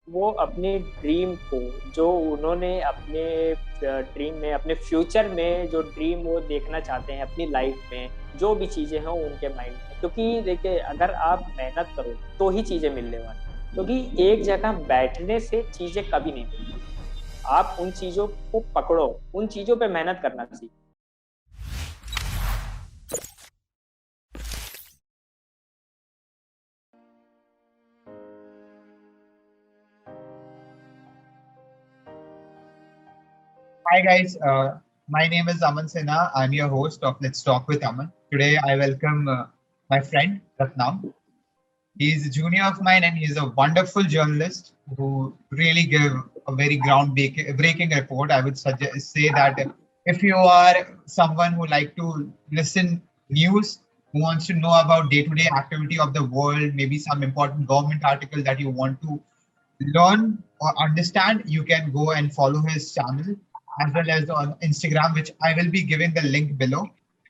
वो अपने ड्रीम को, जो उन्होंने अपने ड्रीम में, अपने फ्यूचर में जो ड्रीम वो देखना चाहते हैं अपनी लाइफ में, जो भी चीजें हों उनके माइंड में, क्योंकि देखिए अगर आप मेहनत करो तो ही चीजें मिलने वाली, क्योंकि एक जगह बैठने से चीजें कभी नहीं मिलती। आप उन चीजों को पकड़ो, उन चीजों पे मेहनत करना सीखो। Hi guys, my name is Aman Sinha. I'm your host of Let's Talk with Aman. Today I welcome my friend Ratnam. He's a junior of mine and he's a wonderful journalist who really give a very breaking report. I would suggest say that if you are someone who like to listen news, who wants to know about day-to-day activity of the world, maybe some important government article that you want to learn or understand, you can go and follow his channel as well as on Instagram, which I will be giving the link below.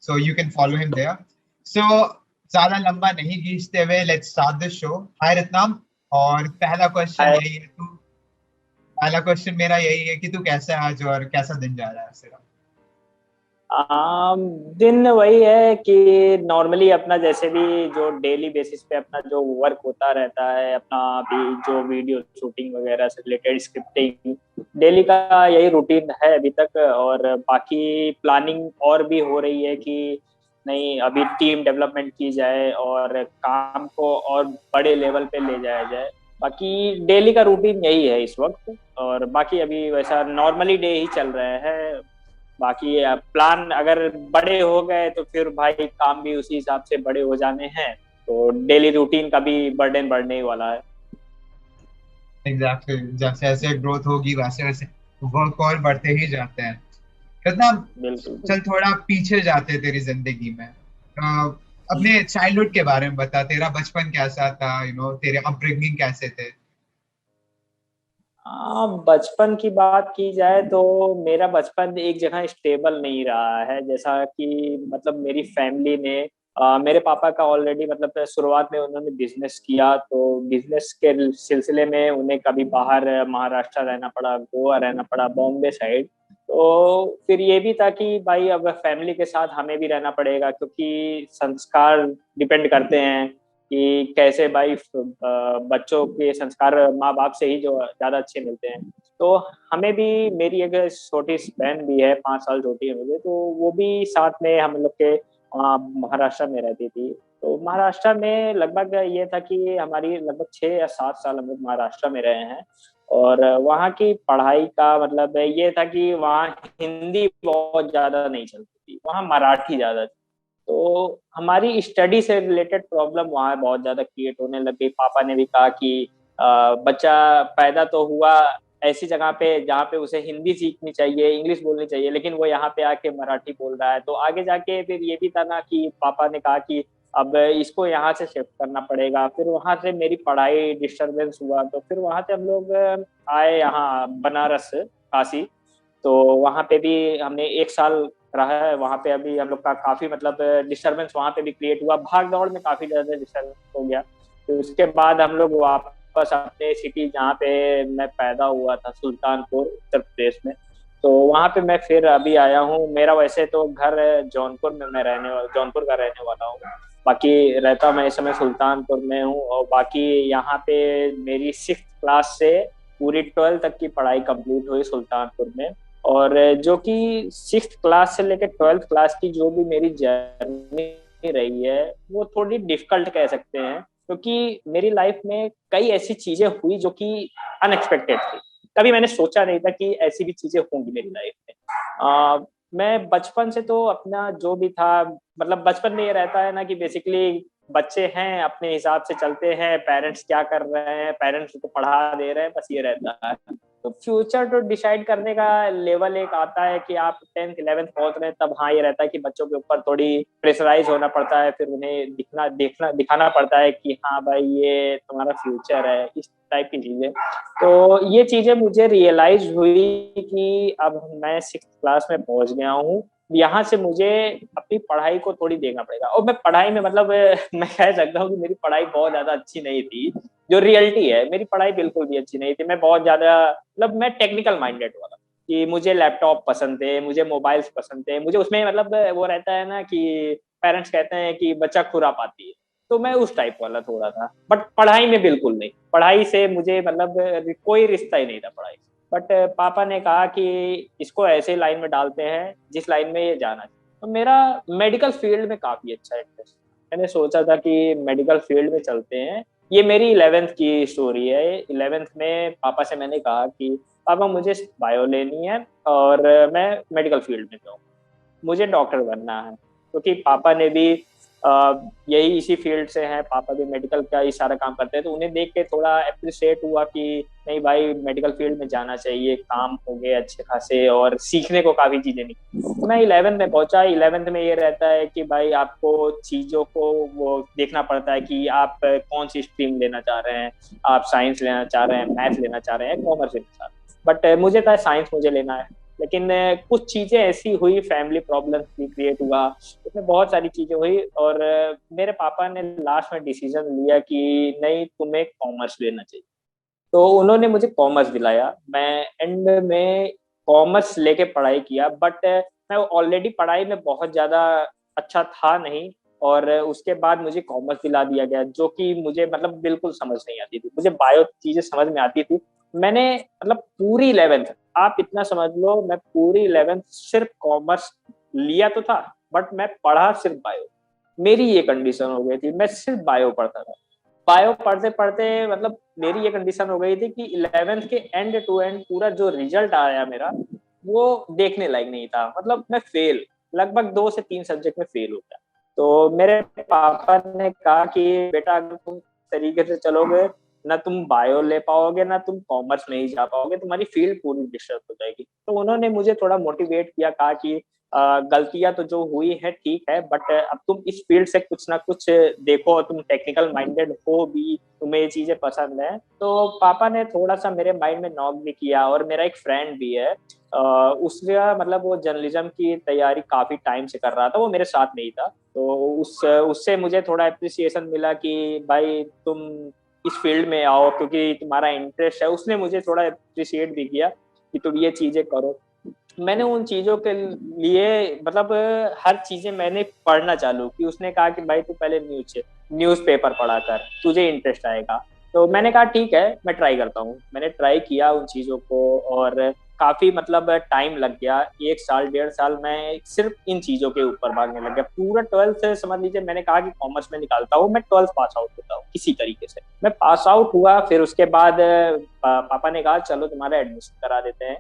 So you can follow him there. So ज्यादा लंबा नहीं खींचते हुए let's start the show. हाय रत्नम। और पहला question मेरा यही है कि तू कैसा है आज और कैसा दिन जा रहा है तेरा। आम दिन वही है कि नॉर्मली अपना जैसे भी जो डेली बेसिस पे अपना जो वर्क होता रहता है, अपना भी जो वीडियो शूटिंग वगैरह से रिलेटेड स्क्रिप्टिंग, डेली का यही रूटीन है अभी तक। और बाकी प्लानिंग और भी हो रही है कि नहीं, अभी टीम डेवलपमेंट की जाए और काम को और बड़े लेवल पे ले जाया जाए। बाकी डेली का रूटीन यही है इस वक्त, और बाकी अभी वैसा नॉर्मली डे ही चल रहा है। बाकी प्लान अगर बड़े हो गए तो फिर भाई काम भी उसी हिसाब से बड़े हो जाने हैं, तो डेली रूटीन का भी बर्डन बढ़ने ही वाला है। एग्जैक्टली, जैसे जैसे ग्रोथ होगी वैसे वैसे वर्क और बढ़ते ही जाते हैं। कितना। बिल्कुल। चल थोड़ा पीछे जाते हैं तेरी जिंदगी में। अपने चाइल्डहुड के बारे में बता, तेरा बचपन कैसा था, तेरे अपब्रिंगिंग कैसे थे। हाँ, बचपन की बात की जाए तो मेरा बचपन एक जगह स्टेबल नहीं रहा है। जैसा कि मतलब मेरी फैमिली ने मेरे पापा का ऑलरेडी मतलब शुरुआत में उन्होंने बिजनेस किया, तो बिजनेस के सिलसिले में उन्हें कभी बाहर महाराष्ट्र रहना पड़ा, गोवा रहना पड़ा, बॉम्बे साइड। तो फिर ये भी था कि भाई अब फैमिली के साथ हमें भी रहना पड़ेगा, क्योंकि संस्कार डिपेंड करते हैं कि कैसे भाई बच्चों के संस्कार माँ बाप से ही जो ज्यादा अच्छे मिलते हैं। तो हमें भी, मेरी एक छोटी बहन भी है, 5 साल छोटी है मुझे, तो वो भी साथ में हम लोग के वहाँ महाराष्ट्र में रहती थी। तो महाराष्ट्र में लगभग ये था कि हमारी लगभग 6 या 7 साल हम लोग महाराष्ट्र में रहे हैं। और वहाँ की पढ़ाई का मतलब ये था कि वहाँ हिंदी बहुत ज्यादा नहीं चलती थी, वहाँ मराठी ज्यादा। तो हमारी स्टडी से रिलेटेड प्रॉब्लम वहाँ बहुत ज्यादा क्रिएट होने लग गई। पापा ने भी कहा कि बच्चा पैदा तो हुआ ऐसी जगह पे जहाँ पे उसे हिंदी सीखनी चाहिए, इंग्लिश बोलनी चाहिए, लेकिन वो यहाँ पे आके मराठी बोल रहा है। तो आगे जाके फिर ये भी था ना कि पापा ने कहा कि अब इसको यहाँ से शिफ्ट करना पड़ेगा। फिर वहां से मेरी पढ़ाई डिस्टरबेंस हुआ, तो फिर वहां से हम लोग आए यहाँ बनारस, काशी। तो वहां पे भी हमने 1 साल रहा है वहां पे। अभी हम लोग का काफी मतलब डिस्टरबेंस वहां पे भी क्रिएट हुआ, भाग दौड़ में काफी ज्यादा डिस्टरबेंस हो गया। तो उसके बाद हम लोग वापस अपने सिटी जहाँ पे मैं पैदा हुआ था, सुल्तानपुर उत्तर प्रदेश में, तो वहां पे मैं फिर अभी आया हूँ। मेरा वैसे तो घर जौनपुर में, मैं जौनपुर का रहने वाला हूँ। बाकी रहता मैं इस समय सुल्तानपुर में हूँ। और बाकी यहाँ पे मेरी 6th क्लास से पूरी 12th तक की पढ़ाई कंप्लीट हुई सुल्तानपुर में। और जो कि 6th क्लास से लेकर 12th क्लास की जो भी मेरी जर्नी रही है, वो थोड़ी डिफिकल्ट कह सकते हैं, क्योंकि मेरी लाइफ में कई ऐसी चीजें हुई जो कि अनएक्सपेक्टेड थी। कभी मैंने सोचा नहीं था कि ऐसी भी चीजें होंगी मेरी लाइफ में। मैं बचपन से तो अपना जो भी था, मतलब बचपन में ये रहता है ना कि बेसिकली बच्चे हैं, अपने हिसाब से चलते हैं, पेरेंट्स क्या कर रहे हैं, पेरेंट्स को पढ़ा दे रहे हैं, बस ये रहता है। तो फ्यूचर तो डिसाइड करने का लेवल एक आता है कि आप 10th 11th पहुंच रहे हैं, तब हाँ ये रहता है कि बच्चों के ऊपर थोड़ी प्रेशराइज होना पड़ता है, फिर उन्हें दिखाना पड़ता है कि हाँ भाई ये तुम्हारा फ्यूचर है, इस टाइप की चीजें। तो ये चीजें मुझे रियलाइज हुई कि अब मैं 6th क्लास में पहुंच गया हूँ, यहाँ से मुझे अपनी पढ़ाई को थोड़ी देखना पड़ेगा। और मैं पढ़ाई में मतलब मैं कह सकता हूँ कि मेरी पढ़ाई बहुत ज्यादा अच्छी नहीं थी। जो रियलिटी है, मेरी पढ़ाई बिल्कुल भी अच्छी नहीं थी। मैं बहुत ज्यादा मतलब मैं टेक्निकल माइंडेड वाला कि मुझे लैपटॉप पसंद थे, मुझे मोबाइल्स पसंद थे, मुझे उसमें मतलब वो रहता है ना कि पेरेंट्स कहते हैं कि बच्चा खुरापाती है, तो मैं उस टाइप वाला थोड़ा था। बट पढ़ाई में बिल्कुल नहीं, पढ़ाई से मुझे मतलब कोई रिश्ता ही नहीं था पढ़ाई से। बट पापा ने कहा कि इसको ऐसे लाइन में डालते हैं जिस लाइन में ये जाना चाहिए। तो मेरा मेडिकल फील्ड में काफी अच्छा इंटरेस्ट, मैंने सोचा था कि मेडिकल फील्ड में चलते हैं। ये मेरी 11th की स्टोरी है। 11th में पापा से मैंने कहा कि पापा मुझे बायो लेनी है और मैं मेडिकल फील्ड में जाऊँ, मुझे डॉक्टर बनना है। क्योंकि पापा ने भी यही इसी फील्ड से हैं, पापा भी मेडिकल का ही सारा काम करते हैं, तो उन्हें देख के थोड़ा अप्रिशिएट हुआ कि नहीं भाई मेडिकल फील्ड में जाना चाहिए, काम हो गए अच्छे खासे और सीखने को काफी चीजें नहीं। तो मैं 11th में पहुंचा। 11th में ये रहता है कि भाई आपको चीजों को वो देखना पड़ता है कि आप कौन सी स्ट्रीम लेना चाह रहे हैं, आप साइंस लेना चाह रहे हैं, मैथ लेना चाह रहे हैं, कॉमर्स लेना चाह रहे हैं। बट मुझे था साइंस मुझे लेना है। लेकिन कुछ चीजें ऐसी हुई, फैमिली प्रॉब्लम भी क्रिएट हुआ, उसमें बहुत सारी चीजें हुई और मेरे पापा ने लास्ट में डिसीजन लिया कि नहीं तुम्हें कॉमर्स लेना चाहिए। तो उन्होंने मुझे कॉमर्स दिलाया। मैं एंड में कॉमर्स लेके पढ़ाई किया। बट मैं ऑलरेडी पढ़ाई में बहुत ज्यादा अच्छा था नहीं, और उसके बाद मुझे कॉमर्स दिला दिया गया जो कि मुझे मतलब बिल्कुल समझ नहीं आती थी। मुझे बायो चीजें समझ में आती थी। मैंने मतलब पूरी 11th, आप इतना समझ लो, मैं पूरी 11th सिर्फ कॉमर्स लिया तो था बट मैं पढ़ा सिर्फ बायो। मेरी ये कंडीशन हो गई थी, मैं सिर्फ बायो पढ़ता था। बायो पढ़ते पढ़ते मतलब मेरी ये कंडीशन हो गई थी कि 11th के एंड टू एंड पूरा जो रिजल्ट आया मेरा वो देखने लायक नहीं था। मतलब मैं फेल, लगभग 2 से 3 सब्जेक्ट में फेल हो गया। तो मेरे पापा ने कहा कि बेटा अगर तुम तरीके से चलोगे ना तुम बायो ले पाओगे ना तुम कॉमर्स में ही जा पाओगे, तुम्हारी फील्ड पूरी डिस्टर्ब हो जाएगी। तो उन्होंने मुझे थोड़ा मोटिवेट किया, कहा कि गलतियां तो जो हुई है ठीक है बट अब तुम इस फील्ड से कुछ ना कुछ देखो, तुम टेक्निकल माइंडेड हो भी, तुम्हें ये चीजें पसंद है। तो पापा ने थोड़ा सा मेरे माइंड में नॉक भी किया। और मेरा एक फ्रेंड भी है, उसका मतलब वो जर्नलिज्म की तैयारी काफी टाइम से कर रहा था, वो मेरे साथ नहीं था। तो उससे मुझे थोड़ा अप्रिसिएशन मिला कि भाई तुम इस फील्ड में आओ क्योंकि तुम्हारा इंटरेस्ट है। उसने मुझे थोड़ा अप्रिशिएट भी किया कि तुम ये चीजें करो। मैंने उन चीजों के लिए मतलब हर चीजें मैंने पढ़ना चालू की। उसने कहा कि भाई तू पहले न्यूज़पेपर पढ़ा कर, तुझे इंटरेस्ट आएगा। तो मैंने कहा ठीक है मैं ट्राई करता हूँ। मैंने ट्राई किया उन चीजों को और काफी मतलब टाइम लग गया, 1 साल 1.5 साल मैं सिर्फ इन चीजों के ऊपर भागने लग गया। पूरा 12th समझ लीजिए, मैंने कहा कि कॉमर्स में निकालता हूँ, मैं 12th पास आउट होता हूँ किसी तरीके से। मैं पास आउट हुआ, फिर उसके बाद पापा ने कहा चलो तुम्हारा एडमिशन करा देते हैं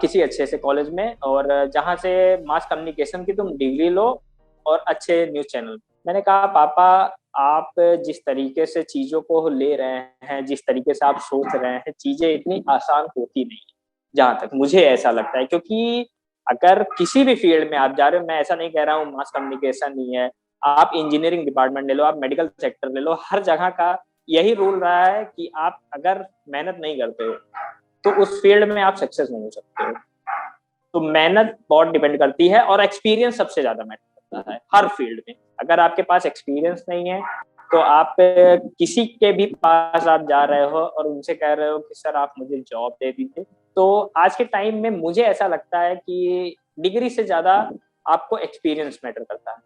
किसी अच्छे से कॉलेज में, और जहाँ से मास कम्युनिकेशन की तुम डिग्री लो और अच्छे न्यूज चैनल। मैंने कहा पापा आप जिस तरीके से चीजों को ले रहे हैं, जिस तरीके से आप सोच रहे हैं, चीजें इतनी आसान होती नहीं है जहां तक मुझे ऐसा लगता है। क्योंकि अगर किसी भी फील्ड में आप जा रहे हो, मैं ऐसा नहीं कह रहा हूँ मास कम्युनिकेशन नहीं है, आप इंजीनियरिंग डिपार्टमेंट ले लो, आप मेडिकल सेक्टर ले लो, हर जगह का यही रूल रहा है कि आप अगर मेहनत नहीं करते हो तो उस फील्ड में आप सक्सेस नहीं हो सकते हो। तो मेहनत बहुत डिपेंड करती है और एक्सपीरियंस सबसे ज्यादा मैटर करता है हर फील्ड में। अगर आपके पास एक्सपीरियंस नहीं है तो आप किसी के भी पास आप जा रहे हो और उनसे कह रहे हो कि सर आप मुझे जॉब दे दीजिए, तो आज के टाइम में मुझे ऐसा लगता है कि डिग्री से ज्यादा आपको एक्सपीरियंस मैटर करता है।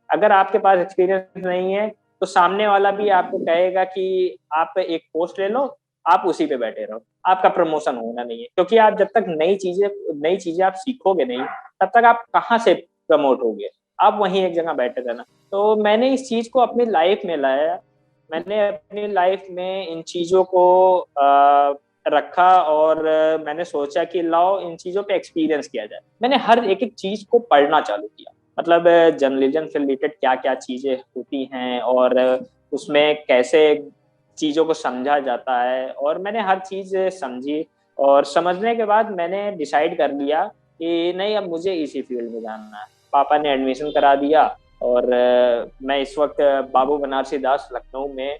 अगर आपके पास एक्सपीरियंस नहीं है तो सामने वाला भी आपको कहेगा कि आप एक पोस्ट ले लो, आप उसी पे बैठे रहो, आपका प्रमोशन होना नहीं है। क्योंकि आप जब तक नई चीजें आप सीखोगे नहीं, तब तक आप कहाँ से प्रमोट होगे, आप वहीं एक जगह बैठे रहना। तो मैंने इस चीज को अपनी लाइफ में लाया। मैंने अपनी लाइफ में इन चीजों को रखा और मैंने सोचा कि लाओ इन चीजों पे एक्सपीरियंस किया जाए। मैंने हर एक एक चीज को पढ़ना चालू किया, मतलब जर्नलिज्म से रिलेटेड क्या क्या चीजें होती हैं और उसमें कैसे चीजों को समझा जाता है, और मैंने हर चीज समझी। और समझने के बाद मैंने डिसाइड कर लिया कि नहीं अब मुझे इसी फील्ड में जाना है। पापा ने एडमिशन करा दिया और मैं इस वक्त बाबू बनारसी दास लखनऊ में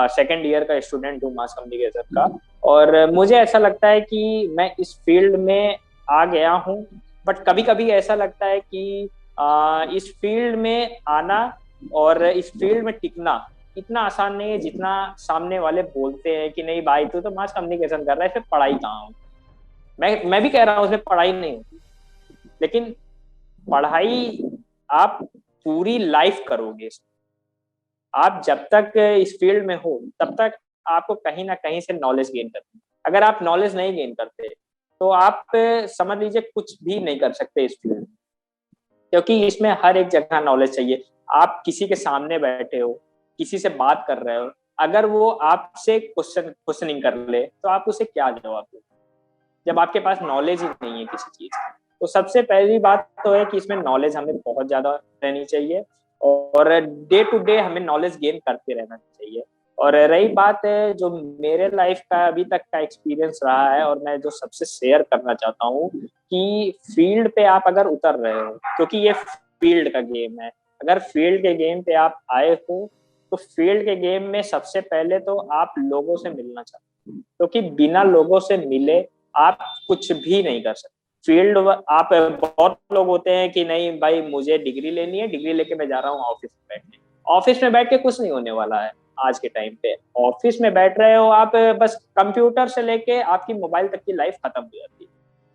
2nd ईयर का स्टूडेंट हूँ मास कम्युनिकेशन का। और मुझे ऐसा लगता है कि मैं इस फील्ड में आ गया हूँ। बट कभी कभी ऐसा लगता है कि इस फील्ड में आना और इस फील्ड में टिकना इतना आसान नहीं है जितना सामने वाले बोलते हैं कि नहीं भाई तू तो मास कम्युनिकेशन कर रहा है, इसमें पढ़ाई कहाँ होगी। मैं भी कह रहा हूँ उसमें पढ़ाई नहीं होती, लेकिन पढ़ाई आप पूरी लाइफ करोगे। आप जब तक इस फील्ड में हो तब तक आपको कहीं ना कहीं से नॉलेज गेन करनी है। अगर आप नॉलेज नहीं गेन करते तो आप समझ लीजिए कुछ भी नहीं कर सकते इस फील्ड में, क्योंकि इसमें हर एक जगह नॉलेज चाहिए। आप किसी के सामने बैठे हो, किसी से बात कर रहे हो, अगर वो आपसे क्वेश्चनिंग कर ले तो आप उसे क्या जवाब दो, जब आपके पास नॉलेज ही नहीं है किसी चीज की। तो सबसे पहली बात तो है कि इसमें नॉलेज हमें बहुत ज्यादा रहनी चाहिए, और डे टू डे हमें नॉलेज गेन करते रहना चाहिए। और रही बात है जो मेरे लाइफ का अभी तक का एक्सपीरियंस रहा है, और मैं जो सबसे शेयर करना चाहता हूँ कि फील्ड पे आप अगर उतर रहे हो, क्योंकि ये फील्ड का गेम है, अगर फील्ड के गेम पे आप आए हो तो फील्ड के गेम में सबसे पहले तो आप लोगों से मिलना चाहते हो, क्योंकि बिना लोगों से मिले आप कुछ भी नहीं कर सकते। फील्ड आप बहुत लोग होते हैं कि नहीं भाई मुझे डिग्री लेनी है, डिग्री लेके मैं जा रहा हूँ ऑफिस में बैठने। ऑफिस में बैठ के कुछ नहीं होने वाला है। आज के टाइम पे ऑफिस में बैठ रहे हो आप, बस कंप्यूटर से लेके आपकी मोबाइल तक की लाइफ खत्म हो जाती है।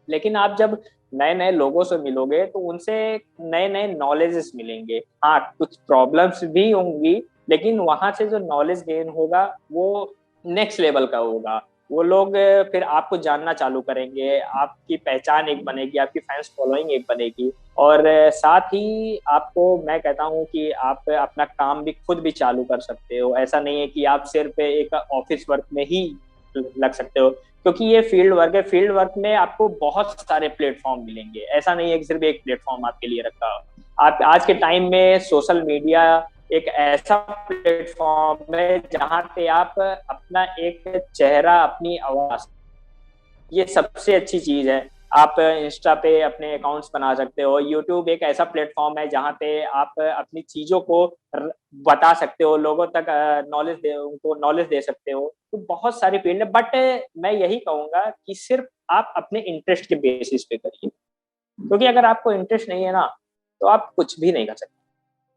लेकिन आप जब नए नए लोगों से मिलोगे तो उनसे नए नए नॉलेजेस मिलेंगे। हाँ, कुछ प्रॉब्लम्स भी होंगी, लेकिन वहां से जो नॉलेज गेन होगा वो नेक्स्ट लेवल का होगा। वो लोग फिर आपको जानना चालू करेंगे, आपकी पहचान एक बनेगी, आपकी फैंस फॉलोइंग एक बनेगी। और साथ ही आपको मैं कहता हूँ कि आप अपना काम भी खुद भी चालू कर सकते हो। ऐसा नहीं है कि आप सिर्फ एक ऑफिस वर्क में ही लग सकते हो, क्योंकि ये फील्ड वर्क है। फील्ड वर्क में आपको बहुत सारे प्लेटफॉर्म मिलेंगे, ऐसा नहीं है कि सिर्फ एक प्लेटफॉर्म आपके लिए रखा हो। आप आज के टाइम में सोशल मीडिया एक ऐसा प्लेटफॉर्म है जहाँ पे आप अपना एक चेहरा, अपनी आवाज, ये सबसे अच्छी चीज है। आप इंस्टा पे अपने अकाउंट्स बना सकते हो। यूट्यूब एक ऐसा प्लेटफॉर्म है जहाँ पे आप अपनी चीजों को बता सकते हो, लोगों तक नॉलेज दे, उनको नॉलेज दे सकते हो। तो बहुत सारी फील्ड है, बट मैं यही कहूंगा कि सिर्फ आप अपने इंटरेस्ट के बेसिस पे करिए, क्योंकि अगर आपको इंटरेस्ट नहीं है ना तो आप कुछ भी नहीं कर सकते।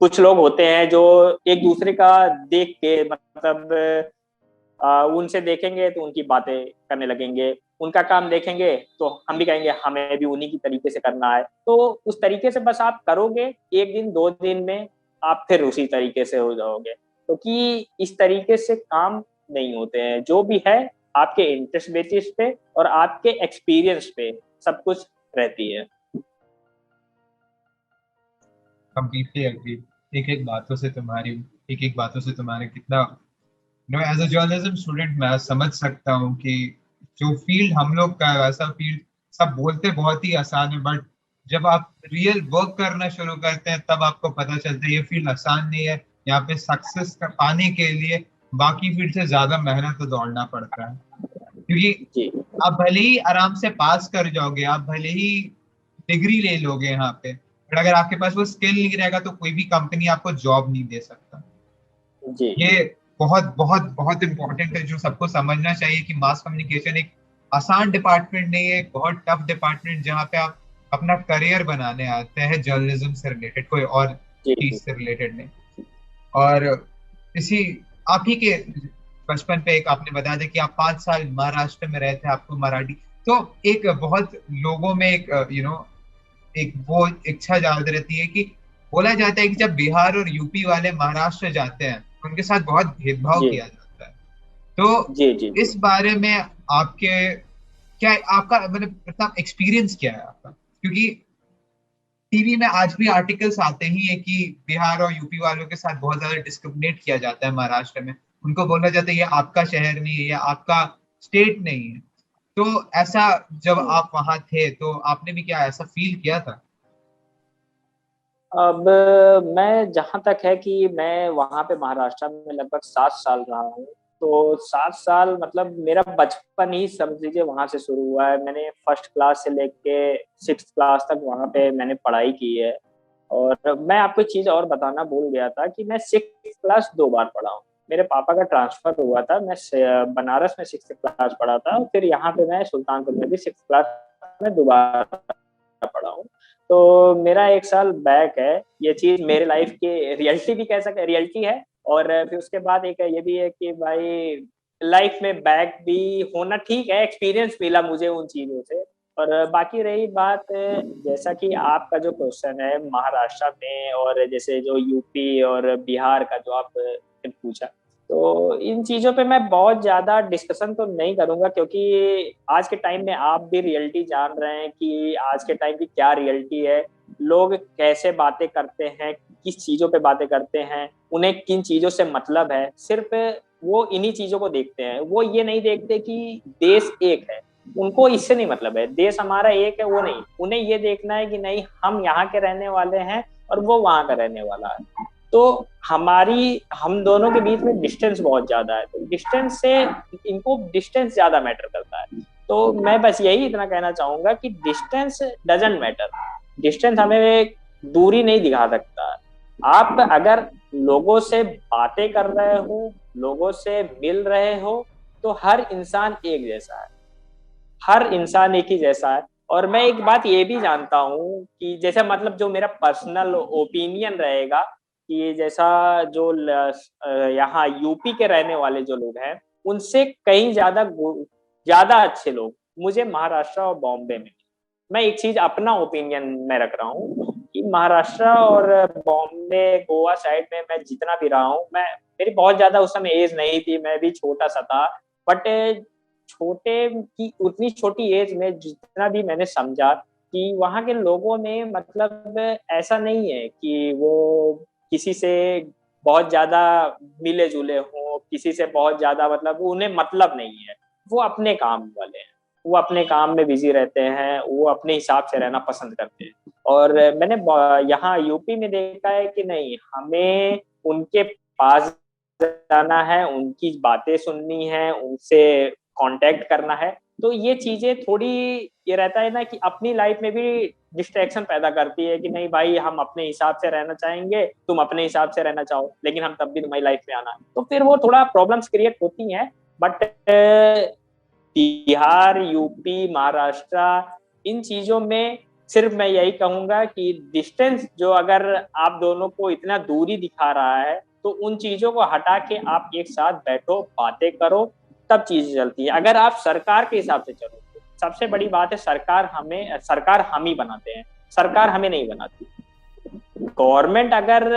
कुछ लोग होते हैं जो एक दूसरे का देख के मतलब उनसे देखेंगे तो उनकी बातें करने लगेंगे, उनका काम देखेंगे तो हम भी कहेंगे हमें भी उन्हीं की तरीके से करना है। तो उस तरीके से बस आप करोगे, एक दिन दो दिन में आप फिर उसी तरीके से हो जाओगे, क्योंकि इस तरीके से काम नहीं होते हैं। जो भी है आपके इंटरेस्ट बेसिस पे और आपके एक्सपीरियंस पे सब कुछ रहती है। Completely agree. एक एक बातों से तुम्हारे कितना एज अ जर्नलिज्म स्टूडेंट मैं समझ सकता हूँ कि जो फील्ड हम लोग का है वैसा फील्ड सब बोलते बहुत ही आसान है, बट जब आप रियल वर्क करना शुरू करते हैं तब आपको पता चलता है ये फील्ड आसान नहीं है। यहाँ पे सक्सेस पाने के लिए बाकी फील्ड से ज्यादा मेहनत तो दौड़ना पड़ता है, क्योंकि जी आप भले ही आराम से पास कर जाओगे, आप भले ही डिग्री ले लोगे यहाँ पे, बट अगर आपके पास वो स्किल नहीं रहेगा तो कोई भी कंपनी आपको जॉब नहीं दे सकता। जी ये बहुत बहुत बहुत इंपॉर्टेंट है जो सबको समझना चाहिए कि मास कम्युनिकेशन एक आसान डिपार्टमेंट नहीं है, एक बहुत टफ डिपार्टमेंट जहाँ पे आप अपना करियर बनाने आते हैं जर्नलिज्म से रिलेटेड, कोई और जी चीज जी से रिलेटेड नहीं। और इसी आप ही के बचपन पे एक आपने बताया था कि आप 5 साल महाराष्ट्र में रहे थे, आपको मराठी, तो एक बहुत लोगों में एक एक वो इच्छा जाग रहती है कि बोला जाता है कि जब बिहार और यूपी वाले महाराष्ट्र जाते हैं उनके साथ बहुत भेदभाव जी किया जाता है। तो जी जी जी इस बारे में आपके क्या, आपका मतलब एक्सपीरियंस क्या है आपका, क्योंकि टीवी में आज भी आर्टिकल्स आते ही है कि बिहार और यूपी वालों के साथ बहुत ज्यादा डिस्क्रिमिनेट किया जाता है महाराष्ट्र में। उनको बोला जाता है ये आपका शहर नहीं है या आपका स्टेट नहीं है। तो ऐसा जब हम्म। आप वहां थे तो आपने भी क्या ऐसा फील किया था? अब मैं जहां तक है कि मैं वहां पे महाराष्ट्र में लगभग 7 साल रहा हूँ। तो 7 साल मतलब मेरा बचपन ही समझ लीजिए वहां से शुरू हुआ है। मैंने फर्स्ट क्लास से लेके 6th क्लास तक वहां पे मैंने पढ़ाई की है। और मैं आपको एक चीज और बताना भूल गया था कि मैं 6th क्लास 2 बार पढ़ा हूँ। मेरे पापा का ट्रांसफर हुआ था, मैं बनारस में 6th क्लास पढ़ा था, और फिर यहाँ पे मैं सुल्तानपुर में भी 6th क्लास में दोबारा पढ़ा हूँ। तो मेरा 1 साल बैक है। ये चीज मेरे लाइफ की रियलिटी भी कह सकते, रियलिटी है, और फिर उसके बाद एक ये भी है कि भाई लाइफ में बैक भी होना ठीक है, एक्सपीरियंस मिला मुझे उन चीजों से। और बाकी रही बात, जैसा कि आपका जो क्वेश्चन है महाराष्ट्र में और जैसे जो यूपी और बिहार का जो आप पूछा, तो इन चीजों पे मैं बहुत ज्यादा डिस्कशन तो नहीं करूंगा, क्योंकि आज के टाइम में आप भी रियलिटी जान रहे हैं कि आज के टाइम की क्या रियलिटी है, लोग कैसे बातें करते हैं, किस चीजों पे बातें करते हैं, उन्हें किन चीजों से मतलब है, सिर्फ वो इन्हीं चीजों को देखते हैं। वो ये नहीं देखते कि देश एक है, उनको इससे नहीं मतलब है देश हमारा एक है, वो नहीं, उन्हें ये देखना है कि नहीं हम यहाँ के रहने वाले हैं और वो वहां का रहने वाला है। तो हम दोनों के बीच में डिस्टेंस बहुत ज्यादा है, तो डिस्टेंस से इनको डिस्टेंस ज्यादा मैटर करता है। तो मैं बस यही इतना कहना चाहूंगा कि डिस्टेंस डजंट मैटर, डिस्टेंस हमें दूरी नहीं दिखा सकता। आप अगर लोगों से बातें कर रहे हो, लोगों से मिल रहे हो, तो हर इंसान एक जैसा है, हर इंसान एक ही जैसा है। और मैं एक बात ये भी जानता हूँ कि जैसे मतलब जो मेरा पर्सनल ओपिनियन रहेगा कि जैसा जो यहाँ यूपी के रहने वाले जो लोग हैं, उनसे कहीं ज्यादा अच्छे लोग मुझे महाराष्ट्र और बॉम्बे में। मैं एक चीज अपना ओपिनियन में रख रहा हूँ कि महाराष्ट्र और बॉम्बे गोवा साइड में मैं जितना भी रहा हूँ, मैं मेरी बहुत ज्यादा उस समय एज नहीं थी, मैं भी छोटा सा था, बट छोटे की उतनी छोटी एज में जितना भी मैंने समझा कि वहाँ के लोगों में मतलब ऐसा नहीं है कि वो किसी से बहुत ज्यादा मिले जुले हों, किसी से बहुत ज्यादा मतलब उन्हें मतलब नहीं है, वो अपने काम वाले हैं, वो अपने काम में बिजी रहते हैं, वो अपने हिसाब से रहना पसंद करते हैं। और मैंने यहाँ यूपी में देखा है कि नहीं, हमें उनके पास जाना है, उनकी बातें सुननी है, उनसे कांटेक्ट करना है। तो ये चीजें थोड़ी ये रहता है ना कि अपनी लाइफ में भी डिस्ट्रैक्शन पैदा करती है कि नहीं भाई हम अपने हिसाब से रहना चाहेंगे, तुम अपने हिसाब से रहना चाहो, लेकिन हम तब भी तुम्हारी लाइफ में आना है, तो फिर वो थोड़ा प्रॉब्लम्स क्रिएट होती हैं। बट बिहार, यूपी, महाराष्ट्र, इन चीजों में सिर्फ मैं यही कहूंगा कि डिस्टेंस जो अगर आप दोनों को इतना दूरी दिखा रहा है, तो उन चीजों को हटा के आप एक साथ बैठो, बातें करो, तब चीजें चलती है। अगर आप सरकार के हिसाब से चलो, सबसे बड़ी बात है सरकार हम ही बनाते हैं, सरकार हमें नहीं बनाती। गवर्नमेंट अगर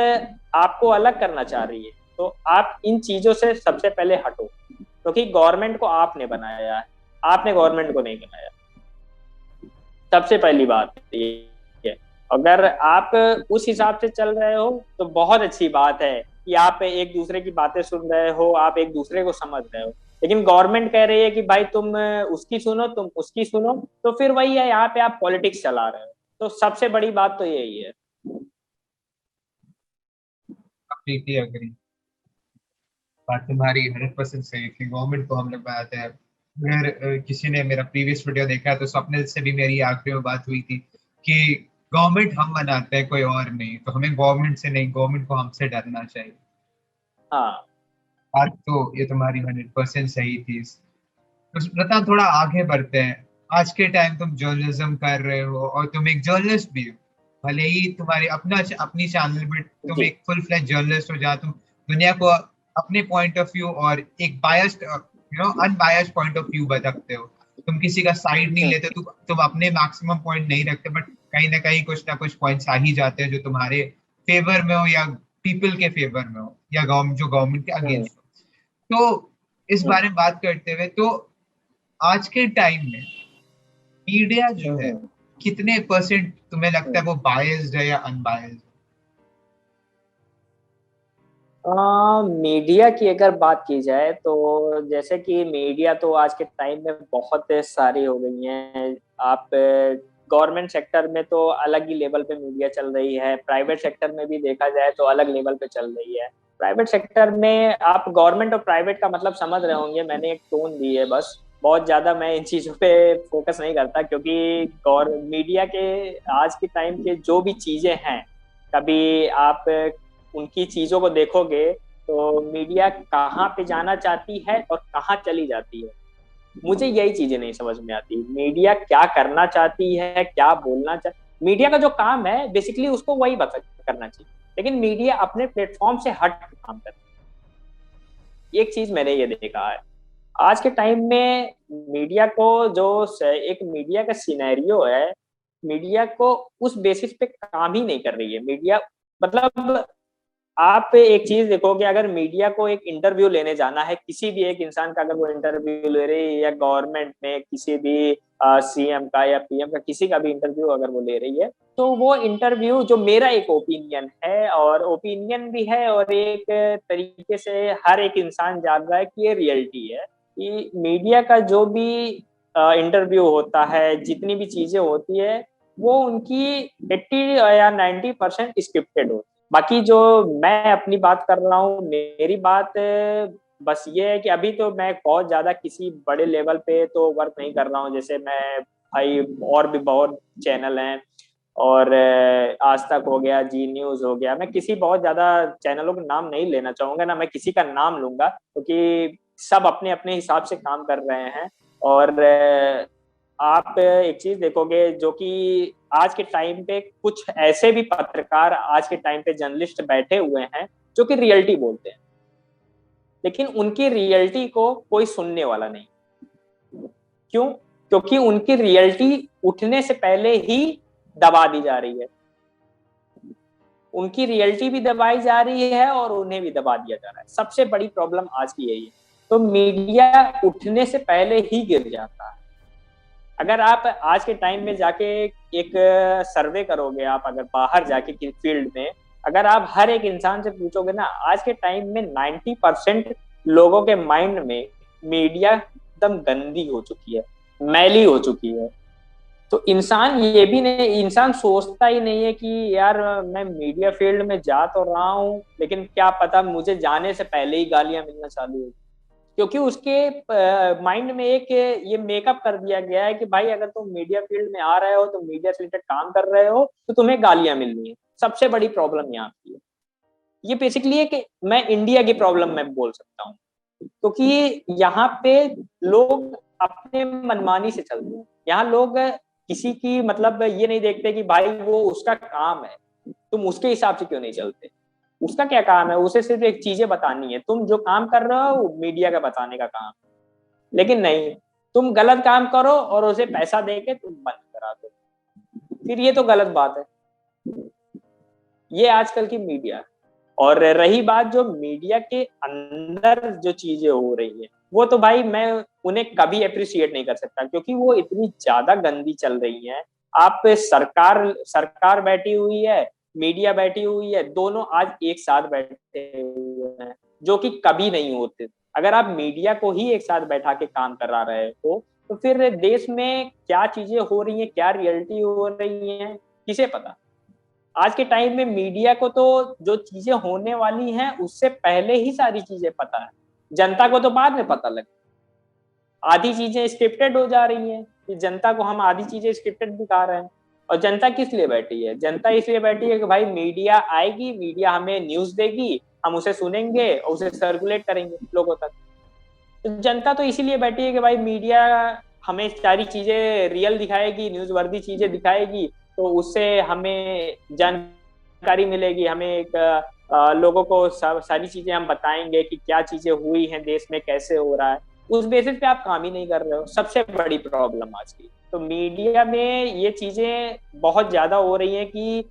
आपको अलग करना चाह रही है, तो आप इन चीजों से सबसे पहले हटो, क्योंकि गवर्नमेंट को आपने बनाया है, आपने गवर्नमेंट को नहीं बनाया। सबसे पहली बात ये है। अगर आप उस हिसाब से चल रहे हो तो बहुत अच्छी बात है कि आप एक दूसरे की बातें सुन रहे हो, आप एक दूसरे को समझ रहे हो। लेकिन गवर्नमेंट कह रही है कि भाई तुम उसकी सुनो, तुम उसकी सुनो, तो फिर वही है, यहाँ पे आप पॉलिटिक्स चला रहे हो। तो सबसे बड़ी बात तो यही है। Completely agree. बात तुम्हारी 100% सही है कि गवर्नमेंट को हम लोग बनाते हैं। अगर किसी ने मेरा प्रीवियस वीडियो देखा है तो स्वप्निल से भी मेरी आखिरी में बात हुई थी कि गवर्नमेंट हम बनाते हैं, कोई और नहीं, तो हमें गवर्नमेंट से नहीं, गवर्नमेंट को हमसे डरना चाहिए। हाँ। बात तो ये तुम्हारी 100% सही थी। तो रता थोड़ा आगे बढ़ते हैं। आज के टाइम तुम जर्नलिज्म कर रहे हो और तुम एक जर्नलिस्ट भी हो, भले ही तुम्हारी अपनी चैनल पर तुम जी। एक फुल फ्लैश जर्नलिस्ट हो जहाँ तुम दुनिया को अपने पॉइंट ऑफ व्यू और एक biased unbiased point of view बताते हो। तुम किसी का साइड नहीं लेते, तुम अपने मैक्सिमम पॉइंट नहीं रखते, बट कहीं ना कुछ पॉइंट्स आ ही जाते हैं जो तुम्हारे फेवर में हो या पीपल के फेवर में हो या गवर्नमेंट के हम्म। अगेंस्ट हो। तो इस हम्म। बारे में बात करते हुए, तो आज के टाइम में मीडिया जो है हम्म। कितने परसेंट तुम्हें लगता है हम्म। वो बायस्ड है या अनबायस्ड? मीडिया की अगर बात की जाए तो जैसे कि मीडिया तो आज के टाइम में बहुत सारी हो गई हैं। आप गवर्नमेंट सेक्टर में तो अलग ही लेवल पे मीडिया चल रही है, प्राइवेट सेक्टर में भी देखा जाए तो अलग लेवल पे चल रही है। प्राइवेट सेक्टर में आप गवर्नमेंट और प्राइवेट का मतलब समझ रहे होंगे, मैंने एक टोन दी है बस, बहुत ज्यादा मैं इन चीजों पे फोकस नहीं करता, क्योंकि मीडिया के आज के टाइम के जो भी चीजें हैं, कभी आप उनकी चीजों को देखोगे तो मीडिया कहाँ पे जाना चाहती है और कहाँ चली जाती है, मुझे यही चीजें नहीं समझ में आती। मीडिया क्या करना चाहती है, क्या बोलना चाहती, मीडिया का जो काम है बेसिकली उसको वही करना चाहिए, लेकिन मीडिया अपने प्लेटफॉर्म से हट काम करती है। एक चीज मैंने ये देखा है, आज के टाइम में मीडिया को एक मीडिया का सिनेरियो है, मीडिया को उस बेसिस पे काम ही नहीं कर रही है मीडिया। मतलब आप एक चीज देखोगे, अगर मीडिया को एक इंटरव्यू लेने जाना है किसी भी एक इंसान का, अगर वो इंटरव्यू ले रही है या गवर्नमेंट में किसी भी सीएम का या पीएम का किसी का भी इंटरव्यू अगर वो ले रही है, तो वो इंटरव्यू, जो मेरा एक ओपिनियन है और ओपिनियन भी है और एक तरीके से हर एक इंसान जान रहा है कि ये रियलिटी है कि मीडिया का जो भी इंटरव्यू होता है, जितनी भी चीजें होती है, वो उनकी 80 या 90% स्क्रिप्टेड होती है। बाकी जो मैं अपनी बात कर रहा हूँ, मेरी बात बस ये है कि अभी तो मैं बहुत ज्यादा किसी बड़े लेवल पे तो वर्क नहीं कर रहा हूँ। जैसे मैं भाई और भी बहुत चैनल हैं, और आज तक हो गया, जी न्यूज हो गया, मैं किसी बहुत ज्यादा चैनलों का नाम नहीं लेना चाहूंगा, ना मैं किसी का नाम लूंगा, क्योंकि सब अपने अपने हिसाब से काम कर रहे हैं। और आप एक चीज देखोगे, जो कि आज के टाइम पे कुछ ऐसे भी पत्रकार, आज के टाइम पे जर्नलिस्ट बैठे हुए हैं जो कि रियलिटी बोलते हैं, लेकिन उनकी रियलिटी को कोई सुनने वाला नहीं। क्यों? क्योंकि उनकी रियलिटी उठने से पहले ही दबा दी जा रही है, उनकी रियलिटी भी दबाई जा रही है और उन्हें भी दबा दिया जा रहा है। सबसे बड़ी प्रॉब्लम आज की यही है। तो मीडिया उठने से पहले ही गिर जाता है। अगर आप आज के टाइम में जाके एक सर्वे करोगे, आप अगर बाहर जाके फील्ड में, अगर आप हर एक इंसान से पूछोगे ना, आज के टाइम में 90% लोगों के माइंड में मीडिया एकदम गंदी हो चुकी है, मैली हो चुकी है। तो इंसान ये भी नहीं, इंसान सोचता ही नहीं है कि यार मैं मीडिया फील्ड में जा तो रहा हूँ, लेकिन क्या पता मुझे जाने से पहले ही गालियां मिलना चालू हो, क्योंकि उसके माइंड में एक ये मेकअप कर दिया गया है कि भाई अगर तुम मीडिया फील्ड में आ रहे हो, तो मीडिया से रिलेटेड काम कर रहे हो, तो तुम्हें गालियां मिलनी है। सबसे बड़ी प्रॉब्लम यहाँ की है। ये बेसिकली है कि मैं इंडिया की प्रॉब्लम मैं बोल सकता हूँ, क्योंकि यहाँ पे लोग अपने मनमानी से चलते हैं। यहाँ लोग किसी की मतलब ये नहीं देखते कि भाई वो उसका काम है, तुम उसके हिसाब से क्यों नहीं चलते। उसका क्या काम है, उसे सिर्फ एक चीजें बतानी है, तुम जो काम कर रहे हो वो मीडिया का बताने का काम है। लेकिन नहीं, तुम गलत काम करो और उसे पैसा देके तुम बंद करा दो, फिर ये तो गलत बात है। ये आजकल की मीडिया। और रही बात जो मीडिया के अंदर जो चीजें हो रही है, वो तो भाई मैं उन्हें कभी अप्रिशिएट नहीं कर सकता, क्योंकि वो इतनी ज्यादा गंदी चल रही है। आप सरकार सरकार बैठी हुई है, मीडिया बैठी हुई है, दोनों आज एक साथ बैठे हुए हैं, जो कि कभी नहीं होते। अगर आप मीडिया को ही एक साथ बैठा के काम करा रहे हो, तो फिर देश में क्या चीजें हो रही हैं, क्या रियलिटी हो रही है, किसे पता। आज के टाइम में मीडिया को तो जो चीजें होने वाली हैं उससे पहले ही सारी चीजें पता है, जनता को तो बाद में पता लगे। आधी चीजें स्क्रिप्टेड हो जा रही हैं कि जनता को हम आधी चीजें स्क्रिप्टेड दिखा रहे हैं। और जनता किस लिए बैठी है? जनता इसलिए बैठी है कि भाई मीडिया आएगी, मीडिया हमें न्यूज देगी, हम उसे सुनेंगे और उसे सर्कुलेट करेंगे लोगों तक। तो जनता तो इसीलिए बैठी है कि भाई मीडिया हमें सारी चीजें रियल दिखाएगी, न्यूज वर्दी चीजें दिखाएगी, तो उससे हमें जानकारी मिलेगी, हमें एक लोगों को सारी चीजें हम बताएंगे कि क्या चीजें हुई हैं देश में, कैसे हो रहा है। उस बेसिस पे आप काम ही नहीं कर रहे हो। सबसे बड़ी प्रॉब्लम आज की तो मीडिया में ये चीजें बहुत ज्यादा हो रही हैं कि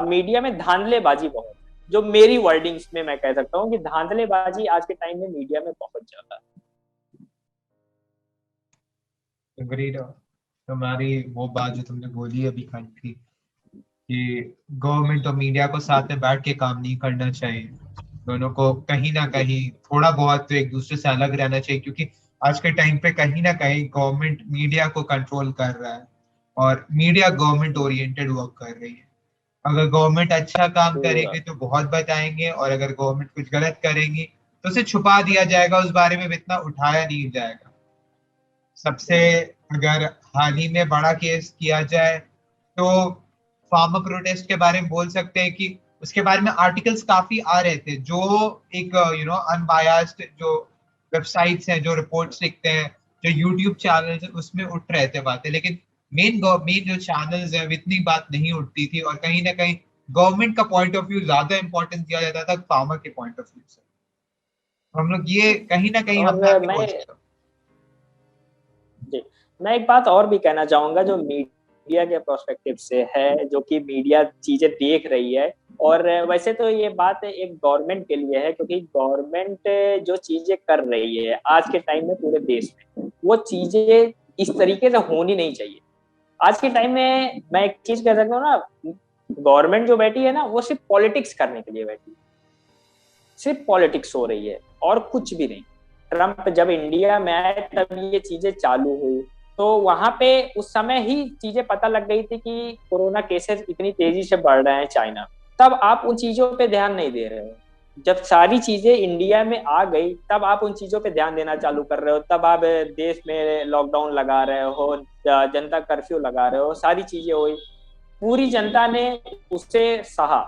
मीडिया में धांधलेबाजी बहुत है। जो मेरी वर्डिंग्स में मैं कह सकता हूँ कि धांधलेबाजी आज के टाइम में मीडिया में बहुत ज्यादा है। अग्रीड। तुम्हारी वो बात जो तुमने बोली अभी की कि गवर्नमेंट और मीडिया को साथ में बैठ के काम नहीं करना चाहिए, दोनों को कहीं ना कहीं थोड़ा बहुत तो एक दूसरे से अलग रहना चाहिए, क्योंकि आज के टाइम पे कहीं ना कहीं गवर्नमेंट मीडिया को कंट्रोल कर रहा है और मीडिया गवर्नमेंट ओरिएंटेड वर्क कर रही है। अगर गवर्नमेंट अच्छा काम पूरा करेगी तो बहुत बताएंगे, और अगर गवर्नमेंट कुछ गलत करेगी तो उसे छुपा दिया जाएगा, उस बारे में इतना उठाया नहीं जाएगा। सबसे अगर हाल ही में बड़ा केस किया जाए तो फार्मर प्रोटेस्ट के बारे में बोल सकते हैं कि उसके बारे में आर्टिकल्स काफी आ रहे थे, जो एक अनबायस्ड जो वेबसाइट्स हैं जो रिपोर्ट्स लिखते हैं, जो यूट्यूब चैनल्स हैं उसमें उठ रहे थे बातें, लेकिन मेन जो चैनल्स है इतनी बात नहीं उठती थी, और कहीं ना कहीं गवर्नमेंट का पॉइंट ऑफ व्यू ज्यादा इंपॉर्टेंस दिया जाता था फार्मर के पॉइंट ऑफ व्यू से। हम लोग ये कहीं ना कहीं और हम आगे मैं पहुंचे तो। जी मैं एक बात और भी कहना चाहूंगा जो मीडिया के प्रोस्पेक्टिव से है, जो कि मीडिया चीजें देख रही है। और वैसे तो ये बात एक गवर्नमेंट के लिए है, क्योंकि गवर्नमेंट जो चीजें कर रही है आज के टाइम में पूरे देश में, वो चीजें इस तरीके से होनी नहीं चाहिए। आज के टाइम में मैं एक चीज कह सकता हूँ ना, गवर्नमेंट जो बैठी है ना, वो सिर्फ पॉलिटिक्स करने के लिए बैठी है। सिर्फ पॉलिटिक्स हो रही है और कुछ भी नहीं। ट्रम्प जब इंडिया में आए तब ये चीजें चालू हुई, तो वहां पे उस समय ही चीजें पता लग गई थी कि कोरोना केसेस इतनी तेजी से बढ़ रहे हैं चाइना। तब आप उन चीजों पे ध्यान नहीं दे रहे हो। जब सारी चीजें इंडिया में आ गई तब आप उन चीजों पे ध्यान देना चालू कर रहे हो, तब आप देश में लॉकडाउन लगा रहे हो, जनता कर्फ्यू लगा रहे हो, सारी चीजें हुई। पूरी जनता ने उसे सहा,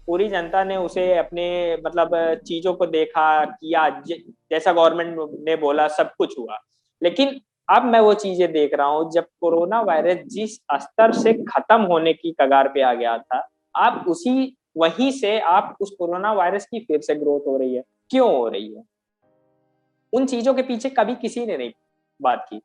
पूरी जनता ने उसे अपने मतलब चीजों को देखा किया, जैसा गवर्नमेंट ने बोला सब कुछ हुआ। लेकिन अब मैं वो चीजें देख रहा हूँ, जब कोरोना वायरस जिस स्तर से खत्म होने की कगार पे आ गया था, आप उसी वहीं से आप उस कोरोना वायरस की फिर से ग्रोथ हो रही है। क्यों हो रही है? उन चीजों के पीछे कभी किसी ने नहीं बात की।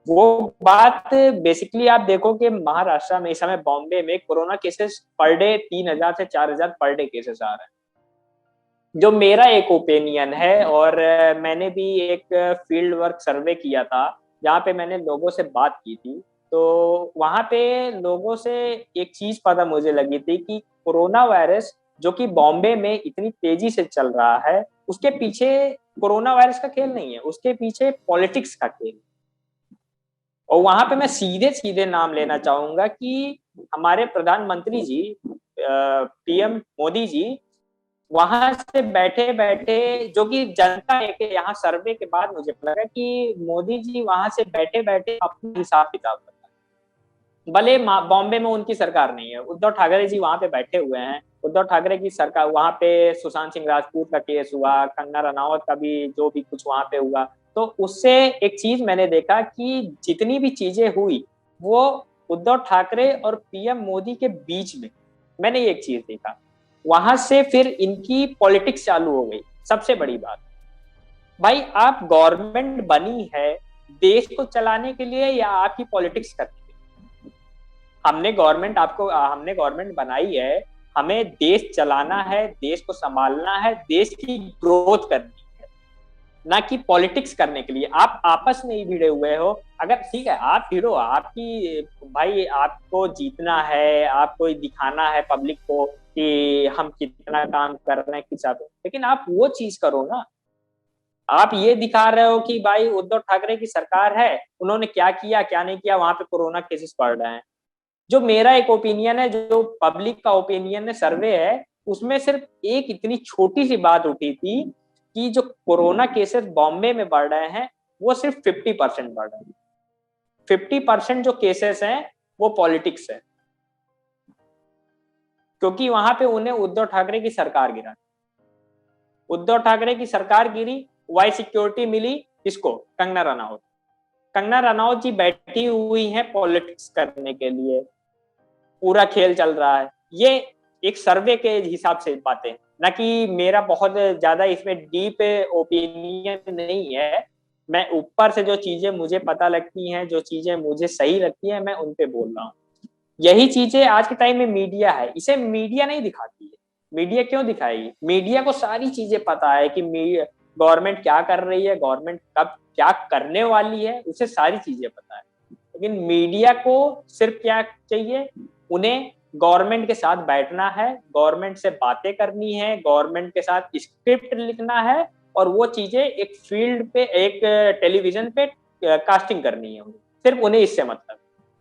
वो बात बेसिकली आप देखो कि महाराष्ट्र में इस समय, बॉम्बे में कोरोना केसेस पर डे 3,000 से 4,000 पर डे केसेस आ रहे हैं। जो मेरा एक ओपिनियन है, और मैंने भी एक फील्ड वर्क सर्वे किया था जहाँ पे मैंने लोगों से बात की थी, तो वहां पे लोगों से एक चीज पता मुझे लगी थी कि कोरोना वायरस जो कि बॉम्बे में इतनी तेजी से चल रहा है, उसके पीछे कोरोना वायरस का खेल नहीं है, उसके पीछे पॉलिटिक्स का खेल। और वहां पे मैं सीधे सीधे नाम लेना चाहूंगा कि हमारे प्रधानमंत्री जी, पीएम मोदी जी, वहां से बैठे बैठे, जो कि जनता है कि यहाँ सर्वे के बाद मुझे लगा कि मोदी जी वहां से बैठे बैठे अपना हिसाब किताब कर, भले बॉम्बे में उनकी सरकार नहीं है, उद्धव ठाकरे जी वहां पे बैठे हुए हैं। उद्धव ठाकरे की सरकार वहां पे, सुशांत सिंह राजपूत का केस हुआ, कंगना रनावत का भी जो भी कुछ वहां पे हुआ, तो उससे एक चीज मैंने देखा कि जितनी भी चीजें हुई वो उद्धव ठाकरे और पीएम मोदी के बीच में, मैंने एक चीज देखा। वहां से फिर इनकी पॉलिटिक्स चालू हो गई। सबसे बड़ी बात, भाई आप गवर्नमेंट बनी है देश को चलाने के लिए या आपकी पॉलिटिक्स करने के लिए? हमने गवर्नमेंट बनाई है, हमें देश चलाना है, देश को संभालना है, देश की ग्रोथ करनी है, ना कि पॉलिटिक्स करने के लिए। आप आपस में ही भिड़े हुए हो। अगर ठीक है आप भिड़ो, आपकी भाई आपको जीतना है, आपको दिखाना है पब्लिक को कि हम कितना काम कर रहे हैं किस हिसाब से, लेकिन आप वो चीज करो ना। आप ये दिखा रहे हो कि भाई उद्धव ठाकरे की सरकार है, उन्होंने क्या किया क्या नहीं किया, वहां पे कोरोना केसेस बढ़ रहे हैं। जो मेरा एक ओपिनियन है, जो पब्लिक का ओपिनियन है, सर्वे है, उसमें सिर्फ एक इतनी छोटी सी बात उठी थी कि जो कोरोना केसेस बॉम्बे में बढ़ रहे हैं वो सिर्फ 50% बढ़ रहे हैं। 50% जो केसेस हैं वो पॉलिटिक्स है, क्योंकि वहां पे उन्हें उद्धव ठाकरे की सरकार गिरा। उद्धव ठाकरे की सरकार गिरी, वाई सिक्योरिटी मिली किसको? कंगना रनावत। कंगना रनावत जी बैठी हुई हैं पॉलिटिक्स करने के लिए, पूरा खेल चल रहा है। ये एक सर्वे के हिसाब से बातें, ना कि मेरा बहुत ज्यादा इसमें डीप ओपिनियन नहीं है। मैं ऊपर से जो चीजें मुझे पता लगती हैं, जो चीजें मुझे सही लगती हैं, मैं उन पे बोल रहा हूँ। यही चीजें आज के टाइम में मीडिया है, इसे मीडिया नहीं दिखाती है। मीडिया क्यों दिखाएगी? मीडिया को सारी चीजें पता है कि गवर्नमेंट क्या कर रही है, गवर्नमेंट कब क्या करने वाली है, उसे सारी चीजें पता है। लेकिन मीडिया को सिर्फ क्या चाहिए? उन्हें गवर्नमेंट के साथ बैठना है, गवर्नमेंट से बातें करनी है, गवर्नमेंट के साथ स्क्रिप्ट लिखना है, और वो चीजें एक फील्ड पे, एक टेलीविजन पे कास्टिंग करनी है। सिर्फ उन्हें इससे मतलब।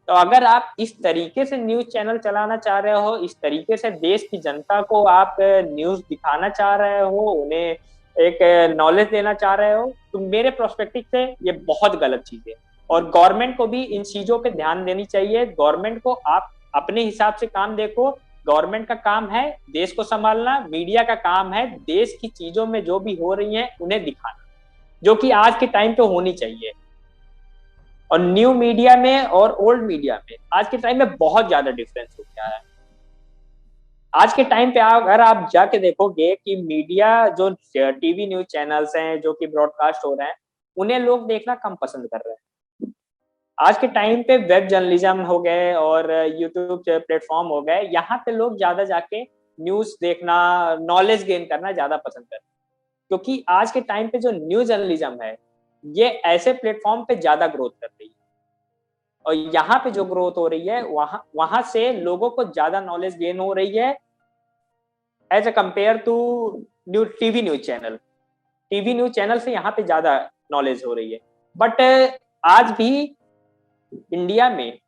तो अगर आप इस तरीके से न्यूज चैनल चलाना चाह रहे हो, इस तरीके से देश की जनता को आप न्यूज दिखाना चाह रहे हो, उन्हें एक नॉलेज देना चाह रहे हो, तो मेरे प्रोस्पेक्टिव से ये बहुत गलत चीज है। और गवर्नमेंट को भी इन चीजों पे ध्यान देनी चाहिए। गवर्नमेंट को आप अपने हिसाब से काम देखो। गवर्नमेंट का काम है देश को संभालना, मीडिया का काम है देश की चीजों में जो भी हो रही है उन्हें दिखाना, जो कि आज के टाइम पे होनी चाहिए। और न्यू मीडिया में और ओल्ड मीडिया में आज के टाइम में बहुत ज्यादा डिफरेंस हो गया है। आज के टाइम पे अगर आप जाके देखोगे कि मीडिया जो टीवी न्यूज चैनल्स हैं जो कि ब्रॉडकास्ट हो रहे हैं, उन्हें लोग देखना कम पसंद कर रहे हैं। आज के टाइम पे वेब जर्नलिज्म हो गए और यूट्यूब प्लेटफॉर्म हो गए, यहाँ पे लोग ज्यादा जाके न्यूज देखना, नॉलेज गेन करना ज्यादा पसंद करते हैं। क्योंकि आज के टाइम पे जो न्यूज जर्नलिज्म है, ये ऐसे प्लेटफॉर्म पे ज्यादा ग्रोथ कर रही है, और यहाँ पे जो ग्रोथ हो रही है वहां वहां से लोगों को ज्यादा नॉलेज गेन हो रही है as a compare to TV news channel. TV news channel से यहाँ पे ज्यादा नॉलेज हो रही है। बट आज भी इंडिया में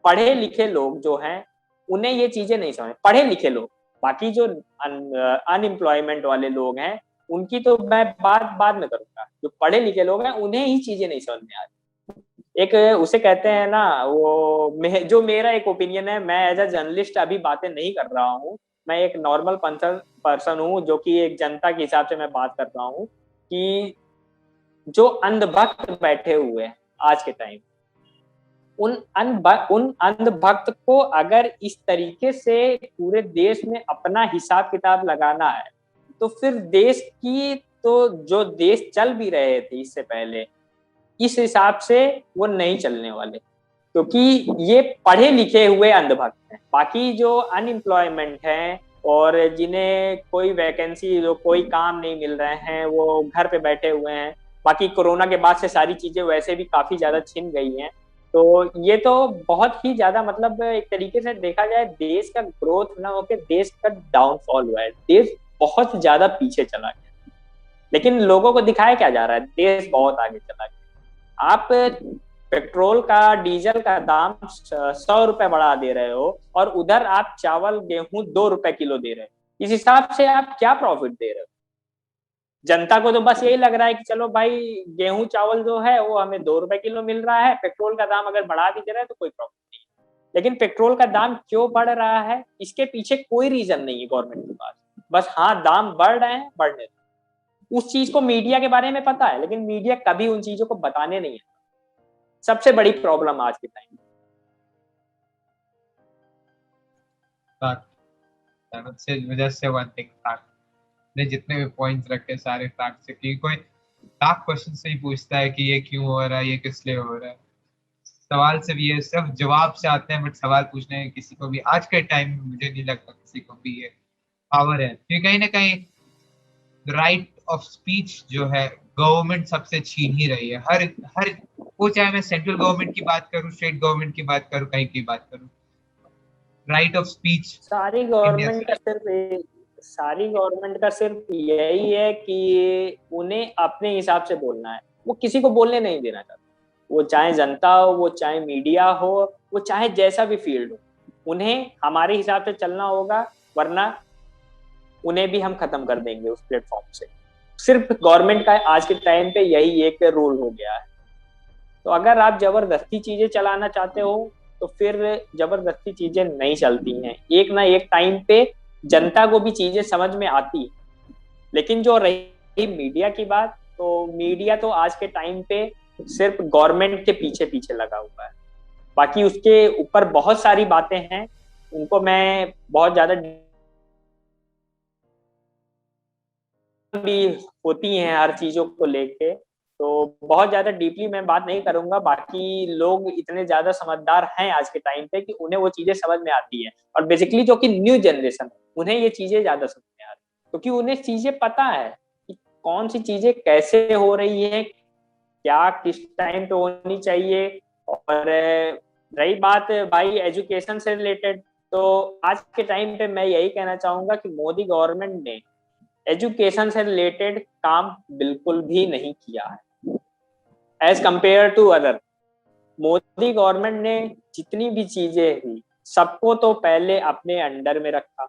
पढ़े लिखे लोग जो हैं, उन्हें ये चीजें नहीं समझ, पढ़े लिखे लोग, बाकी जो अनएम्प्लॉयमेंट वाले लोग हैं उनकी तो मैं बात बाद में करूंगा। जो पढ़े लिखे लोग हैं उन्हें ही चीजें नहीं समझ में आ रही। एक उसे कहते हैं ना, वो जो मेरा एक ओपिनियन है, मैं एज अ जर्नलिस्ट अभी बातें नहीं कर रहा हूँ, मैं एक नॉर्मल पर्सन हूँ जो कि एक जनता के हिसाब से मैं बात कर रहा हूँ कि जो अंधभक्त बैठे हुए हैं आज के टाइम, उन अंधभक्त को अगर इस तरीके से पूरे देश में अपना हिसाब किताब लगाना है, तो फिर देश की, तो जो देश चल भी रहे थे इससे पहले, इस हिसाब से वो नहीं चलने वाले, क्योंकि ये पढ़े लिखे हुए अंधभक्त हैं। बाकी जो अनएम्प्लॉयमेंट हैं और जिन्हें कोई वैकेंसी, जो कोई काम नहीं मिल रहे हैं, वो घर पे बैठे हुए हैं। बाकी कोरोना के बाद से सारी चीजें वैसे भी काफी ज्यादा छिन गई हैं, तो ये तो बहुत ही ज्यादा, मतलब एक तरीके से देखा जाए देश का ग्रोथ ना होकर देश का डाउनफॉल हुआ है। देश बहुत ज्यादा पीछे चला गया, लेकिन लोगों को दिखाया क्या जा रहा है, देश बहुत आगे चला गया। आप पेट्रोल का, डीजल का दाम 100 रुपए बढ़ा दे रहे हो और उधर आप चावल गेहूं 2 रुपए किलो दे रहे हो। इस हिसाब से आप क्या प्रॉफिट दे रहे हो? जनता को तो बस यही लग रहा है कि चलो भाई, गेहूं चावल जो है वो हमें 2 रुपए किलो मिल रहा है, पेट्रोल का दाम अगर बढ़ा भी दे रहा है तो कोई प्रॉब्लम नहीं है। लेकिन पेट्रोल का दाम क्यों बढ़ रहा है, इसके पीछे कोई रीजन नहीं है गवर्नमेंट के पास। बस हाँ, दाम बढ़ रहे हैं, बढ़ने दो। उस चीज को मीडिया के बारे में पता है, लेकिन मीडिया कभी उन चीजों को बताने नहीं है। सबसे बड़ी प्रॉब्लम आज के time. Just say one thing, ने जितने भी पॉइंट्स रखे सारे फैक्ट से, कि कोई लाख क्वेश्चन से ही पूछता है कि ये क्यों हो रहा है, ये किस लिए हो रहा है, सवाल सिर्फ ये सिर्फ जवाब से आते हैं, बट सवाल पूछने किसी को भी आज के टाइम में मुझे नहीं लगता किसी को भी ये पावर है। क्योंकि कहीं ना कहीं राइट ऑफ स्पीच जो है गवर्नमेंट सबसे छीन ही रही है। हर हर वो, चाहे मैं सेंट्रल गवर्नमेंट की बात करूं, स्टेट गवर्नमेंट की बात करूं, कहीं की बात करूं, राइट ऑफ स्पीच सारी इंडिया गवर्नमेंट का से। सिर्फ सारी गवर्नमेंट का सिर्फ यही है कि उन्हें अपने हिसाब से बोलना है, वो किसी को बोलने नहीं देना चाहते। वो चाहे जनता हो, वो चाहे मीडिया हो, वो चाहे जैसा भी फील्ड हो, उन्हें हमारे हिसाब से चलना होगा, वरना उन्हें भी हम खत्म कर देंगे उस प्लेटफॉर्म से। सिर्फ गवर्नमेंट का आज के टाइम पे यही एक रूल हो गया है। तो अगर आप जबरदस्ती चीजें चलाना चाहते हो, तो फिर जबरदस्ती चीजें नहीं चलती हैं। एक ना एक टाइम पे जनता को भी चीजें समझ में आती है। लेकिन जो रही मीडिया की बात, तो मीडिया तो आज के टाइम पे सिर्फ गवर्नमेंट के पीछे पीछे लगा हुआ है। बाकी उसके ऊपर बहुत सारी बातें हैं, उनको मैं बहुत ज्यादा भी होती हैं हर चीजों को लेके, तो बहुत ज्यादा डीपली मैं बात नहीं करूंगा। बाकी लोग इतने ज्यादा समझदार हैं आज के टाइम पे कि उन्हें वो चीजें समझ में आती है, और बेसिकली जो कि न्यू जनरेशन है, उन्हें ये चीजें ज्यादा समझ में आ रही है, क्योंकि उन्हें चीजें पता है कि कौन सी चीजें कैसे हो रही है, क्या किस टाइम पे होनी चाहिए। और रही बात भाई एजुकेशन से रिलेटेड, तो आज के टाइम पे मैं यही कहना चाहूंगा कि मोदी गवर्नमेंट ने एजुकेशन से रिलेटेड काम बिल्कुल भी नहीं किया है as compare to other. Modi government ने जितनी भी चीजें हुई, सबको तो पहले अपने अंडर में रखा,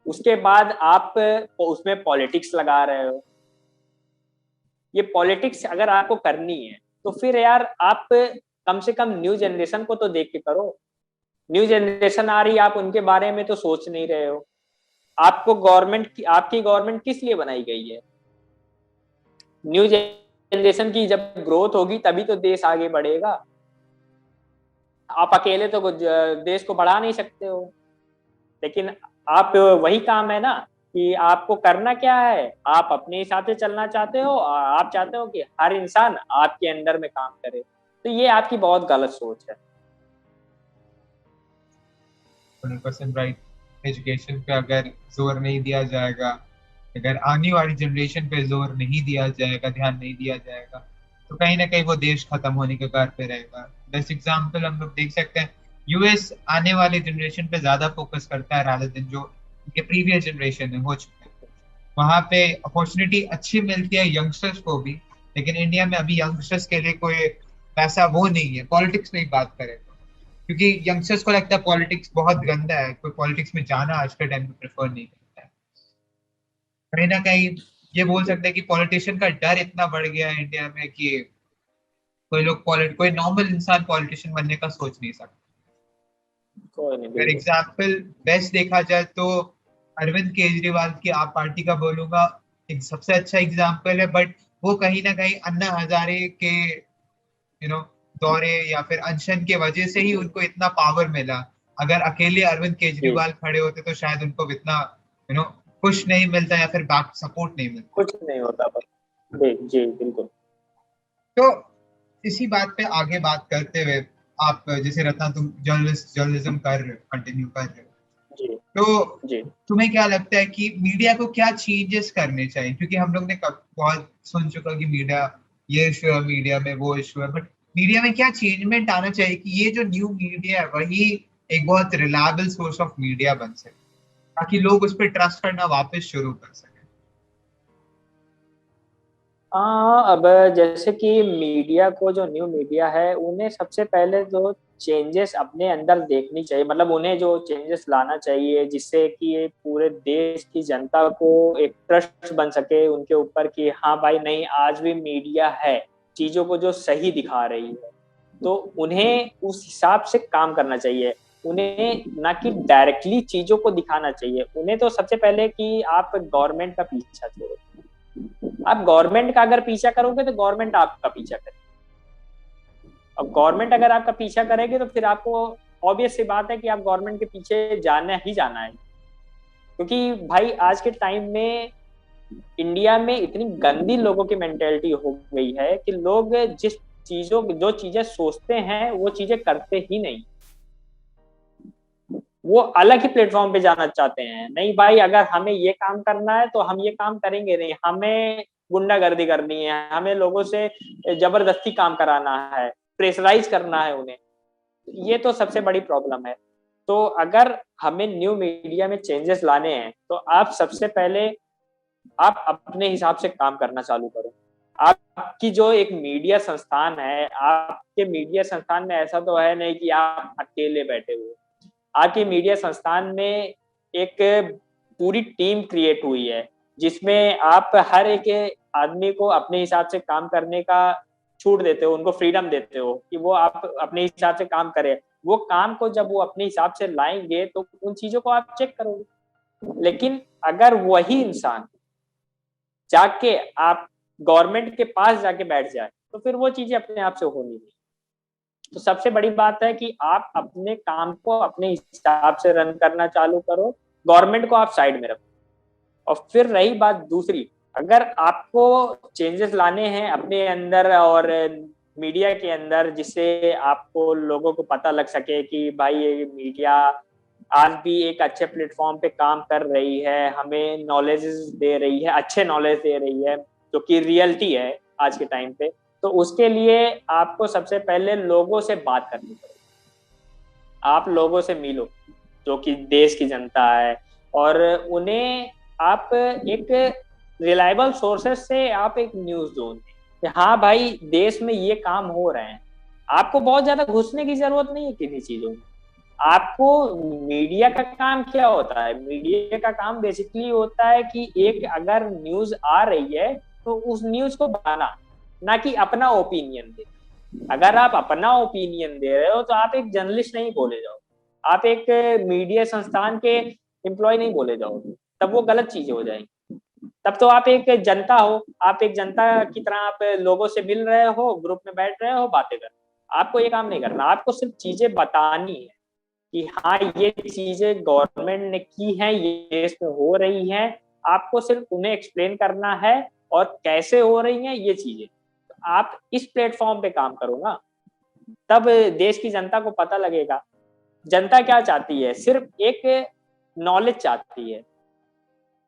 उसके बाद आप उसमें पॉलिटिक्स लगा रहे हो। ये पॉलिटिक्स अगर आपको करनी है, तो फिर यार आप कम से कम न्यू जनरेशन को तो देख के करो। न्यू जनरेशन आ रही है, आप उनके बारे में तो सोच नहीं रहे हो। आपको आपकी गवर्नमेंट किस लिए बनाई गई है? न्यू जनरेशन की जब ग्रोथ होगी तभी तो देश आगे बढ़ेगा। आप अकेले तो देश को बढ़ा नहीं सकते हो। लेकिन आप वही काम है ना कि आपको करना क्या है, आप अपने हिसाब से चलना चाहते हो, आप चाहते हो कि हर इंसान आपके अंडर में काम करे। तो ये आपकी बहुत गलत सोच है। 100% राइट। एजुकेशन पे अगर जोर नहीं दिया जाएगा, अगर आने वाली जनरेशन पे जोर नहीं दिया जाएगा, ध्यान नहीं दिया जाएगा, तो कहीं ना कहीं वो देश खत्म होने के कगार पे रहेगा। बेस्ट एग्जाम्पल हम लोग देख सकते हैं, यूएस आने वाली जनरेशन पे ज्यादा फोकस करता है रादर देन जो उनके प्रीवियस जनरेशन में हो चुके हैं। वहां पे अपॉर्चुनिटी अच्छी मिलती है यंगस्टर्स को भी, लेकिन इंडिया में अभी यंगस्टर्स के लिए कोई वैसा वो नहीं है। पॉलिटिक्स में ही बात करें तो, क्योंकि यंगस्टर्स को लगता है पॉलिटिक्स बहुत गंदा है, कोई पॉलिटिक्स में जाना आज के टाइम में प्रेफर नहीं करता है। कहीं ना कहीं ये बोल सकते हैं कि पॉलिटिशियन का डर इतना बढ़ गया है इंडिया में कि कोई नॉर्मल इंसान पॉलिटिशियन बनने का सोच नहीं सकता। कोई नहीं, अगर बिल्कुल। एग्जाम्पल बेस्ट देखा जाए तो अरविंद केजरीवाल की आप पार्टी का बोलूंगा एक सबसे अच्छा एग्जाम्पल है, बट वो कहीं ना कहीं अन्ना हजारे के दौरे या फिर अनशन के वजह से ही उनको इतना पावर मिला। अगर अकेले अरविंद जी, केजरीवाल खड़े होते तो शायद उनको इतना पुश नहीं मिलता या फिर बैक सपोर्ट नहीं मिलता। कुछ नहीं होता बस। जी जी, बिल्कुल। तो इसी बात पे आगे बात करते हुए, आप जैसे रत्ना तुम जर्नलिज्म कर रहे हो, कंटिन्यू कर रहे जी हो, तो जी। तुम्हें क्या लगता है कि मीडिया को क्या चेंजेस करने चाहिए? क्योंकि हम लोग ने बहुत सुन चुका कि मीडिया ये इशू है, मीडिया में वो इशू है, बट मीडिया में क्या चेंजमेंट आना चाहिए कि ये जो न्यू मीडिया है वही एक बहुत रिलायबल सोर्स ऑफ मीडिया बन सके, ताकि लोग उस पर ट्रस्ट करना वापस शुरू कर सके? हाँ, अब जैसे कि मीडिया को, जो न्यू मीडिया है, उन्हें सबसे पहले जो चेंजेस अपने अंदर देखनी चाहिए, मतलब उन्हें जो चेंजेस लाना चाहिए जिससे कि ये पूरे देश की जनता को एक ट्रस्ट बन सके उनके ऊपर कि हाँ भाई, नहीं, आज भी मीडिया है चीजों को जो सही दिखा रही है। तो उन्हें उस हिसाब से काम करना चाहिए। उन्हें ना कि डायरेक्टली चीजों को दिखाना चाहिए। उन्हें तो सबसे पहले कि आप गवर्नमेंट का पीछा छोड़ो। आप गवर्नमेंट का अगर पीछा करोगे तो गवर्नमेंट आपका पीछा करेगी। अब गवर्नमेंट अगर आपका पीछा करेगी तो फिर आपको ऑब्वियस सी बात है कि आप गवर्नमेंट के पीछे जाना ही जाना है। क्योंकि भाई आज के टाइम में इंडिया में इतनी गंदी लोगों की मेंटेलिटी हो गई है कि लोग जो चीजें सोचते हैं वो चीजें करते ही नहीं। वो अलग ही प्लेटफॉर्म पे जाना चाहते हैं। नहीं भाई, अगर हमें ये काम करना है तो हम ये काम करेंगे नहीं, हमें गुंडागर्दी करनी है, हमें लोगों से जबरदस्ती काम कराना है, प्रेशराइज करना है उन्हें। ये तो सबसे बड़ी प्रॉब्लम है। तो अगर हमें न्यू मीडिया में चेंजेस लाने हैं तो आप सबसे पहले आप अपने हिसाब से काम करना चालू करो। आपकी जो एक मीडिया संस्थान है, आपके मीडिया संस्थान में ऐसा तो है नहीं कि आप अकेले बैठे हुए। आपके मीडिया संस्थान में एक पूरी टीम क्रिएट हुई है जिसमें आप हर एक आदमी को अपने हिसाब से काम करने का छूट देते हो, उनको फ्रीडम देते हो कि वो आप अपने हिसाब से काम करें। वो काम को जब वो अपने हिसाब से लाएंगे तो उन चीजों को आप चेक करोगे। लेकिन अगर वही इंसान जाके आप गवर्नमेंट के पास जाके बैठ जाए तो फिर वो चीजें अपने आप से होनी नहीं। तो सबसे बड़ी बात है कि आप अपने काम को अपने हिसाब से रन करना चालू करो, गवर्नमेंट को आप साइड में रखो। और फिर रही बात दूसरी, अगर आपको चेंजेस लाने हैं अपने अंदर और मीडिया के अंदर जिससे आपको लोगों को पता लग सके कि भाई ये मीडिया आज भी एक अच्छे प्लेटफॉर्म पे काम कर रही है, हमें नॉलेज दे रही है, अच्छे नॉलेज दे रही है, जो कि रियलिटी है आज के टाइम पे, तो उसके लिए आपको सबसे पहले लोगों से बात करनी पड़ेगी। आप लोगों से मिलो जो कि देश की जनता है, और उन्हें आप एक रिलायबल सोर्सेस से आप एक न्यूज दो कि हाँ भाई, देश में ये काम हो रहे हैं। आपको बहुत ज्यादा घुसने की जरूरत नहीं है किन्हीं चीजों में। आपको मीडिया का काम क्या होता है? मीडिया का काम बेसिकली होता है कि एक अगर न्यूज आ रही है तो उस न्यूज को बताना, ना कि अपना ओपिनियन दे। अगर आप अपना ओपिनियन दे रहे हो तो आप एक जर्नलिस्ट नहीं बोले जाओ, आप एक मीडिया संस्थान के एम्प्लॉय नहीं बोले जाओगे, तब वो गलत चीजें हो जाएंगी। तब तो आप एक जनता हो, आप एक जनता की तरह आप लोगों से मिल रहे हो, ग्रुप में बैठ रहे हो, बातें कर रहे हो। आपको ये काम नहीं करना, आपको सिर्फ चीजें बतानी है। कि हाँ ये चीजें गवर्नमेंट ने की हैं, ये इसमें हो रही हैं, आपको सिर्फ उन्हें एक्सप्लेन करना है और कैसे हो रही हैं ये चीजें। तो आप इस प्लेटफॉर्म पे काम करो ना, तब देश की जनता को पता लगेगा। जनता क्या चाहती है, सिर्फ एक नॉलेज चाहती है,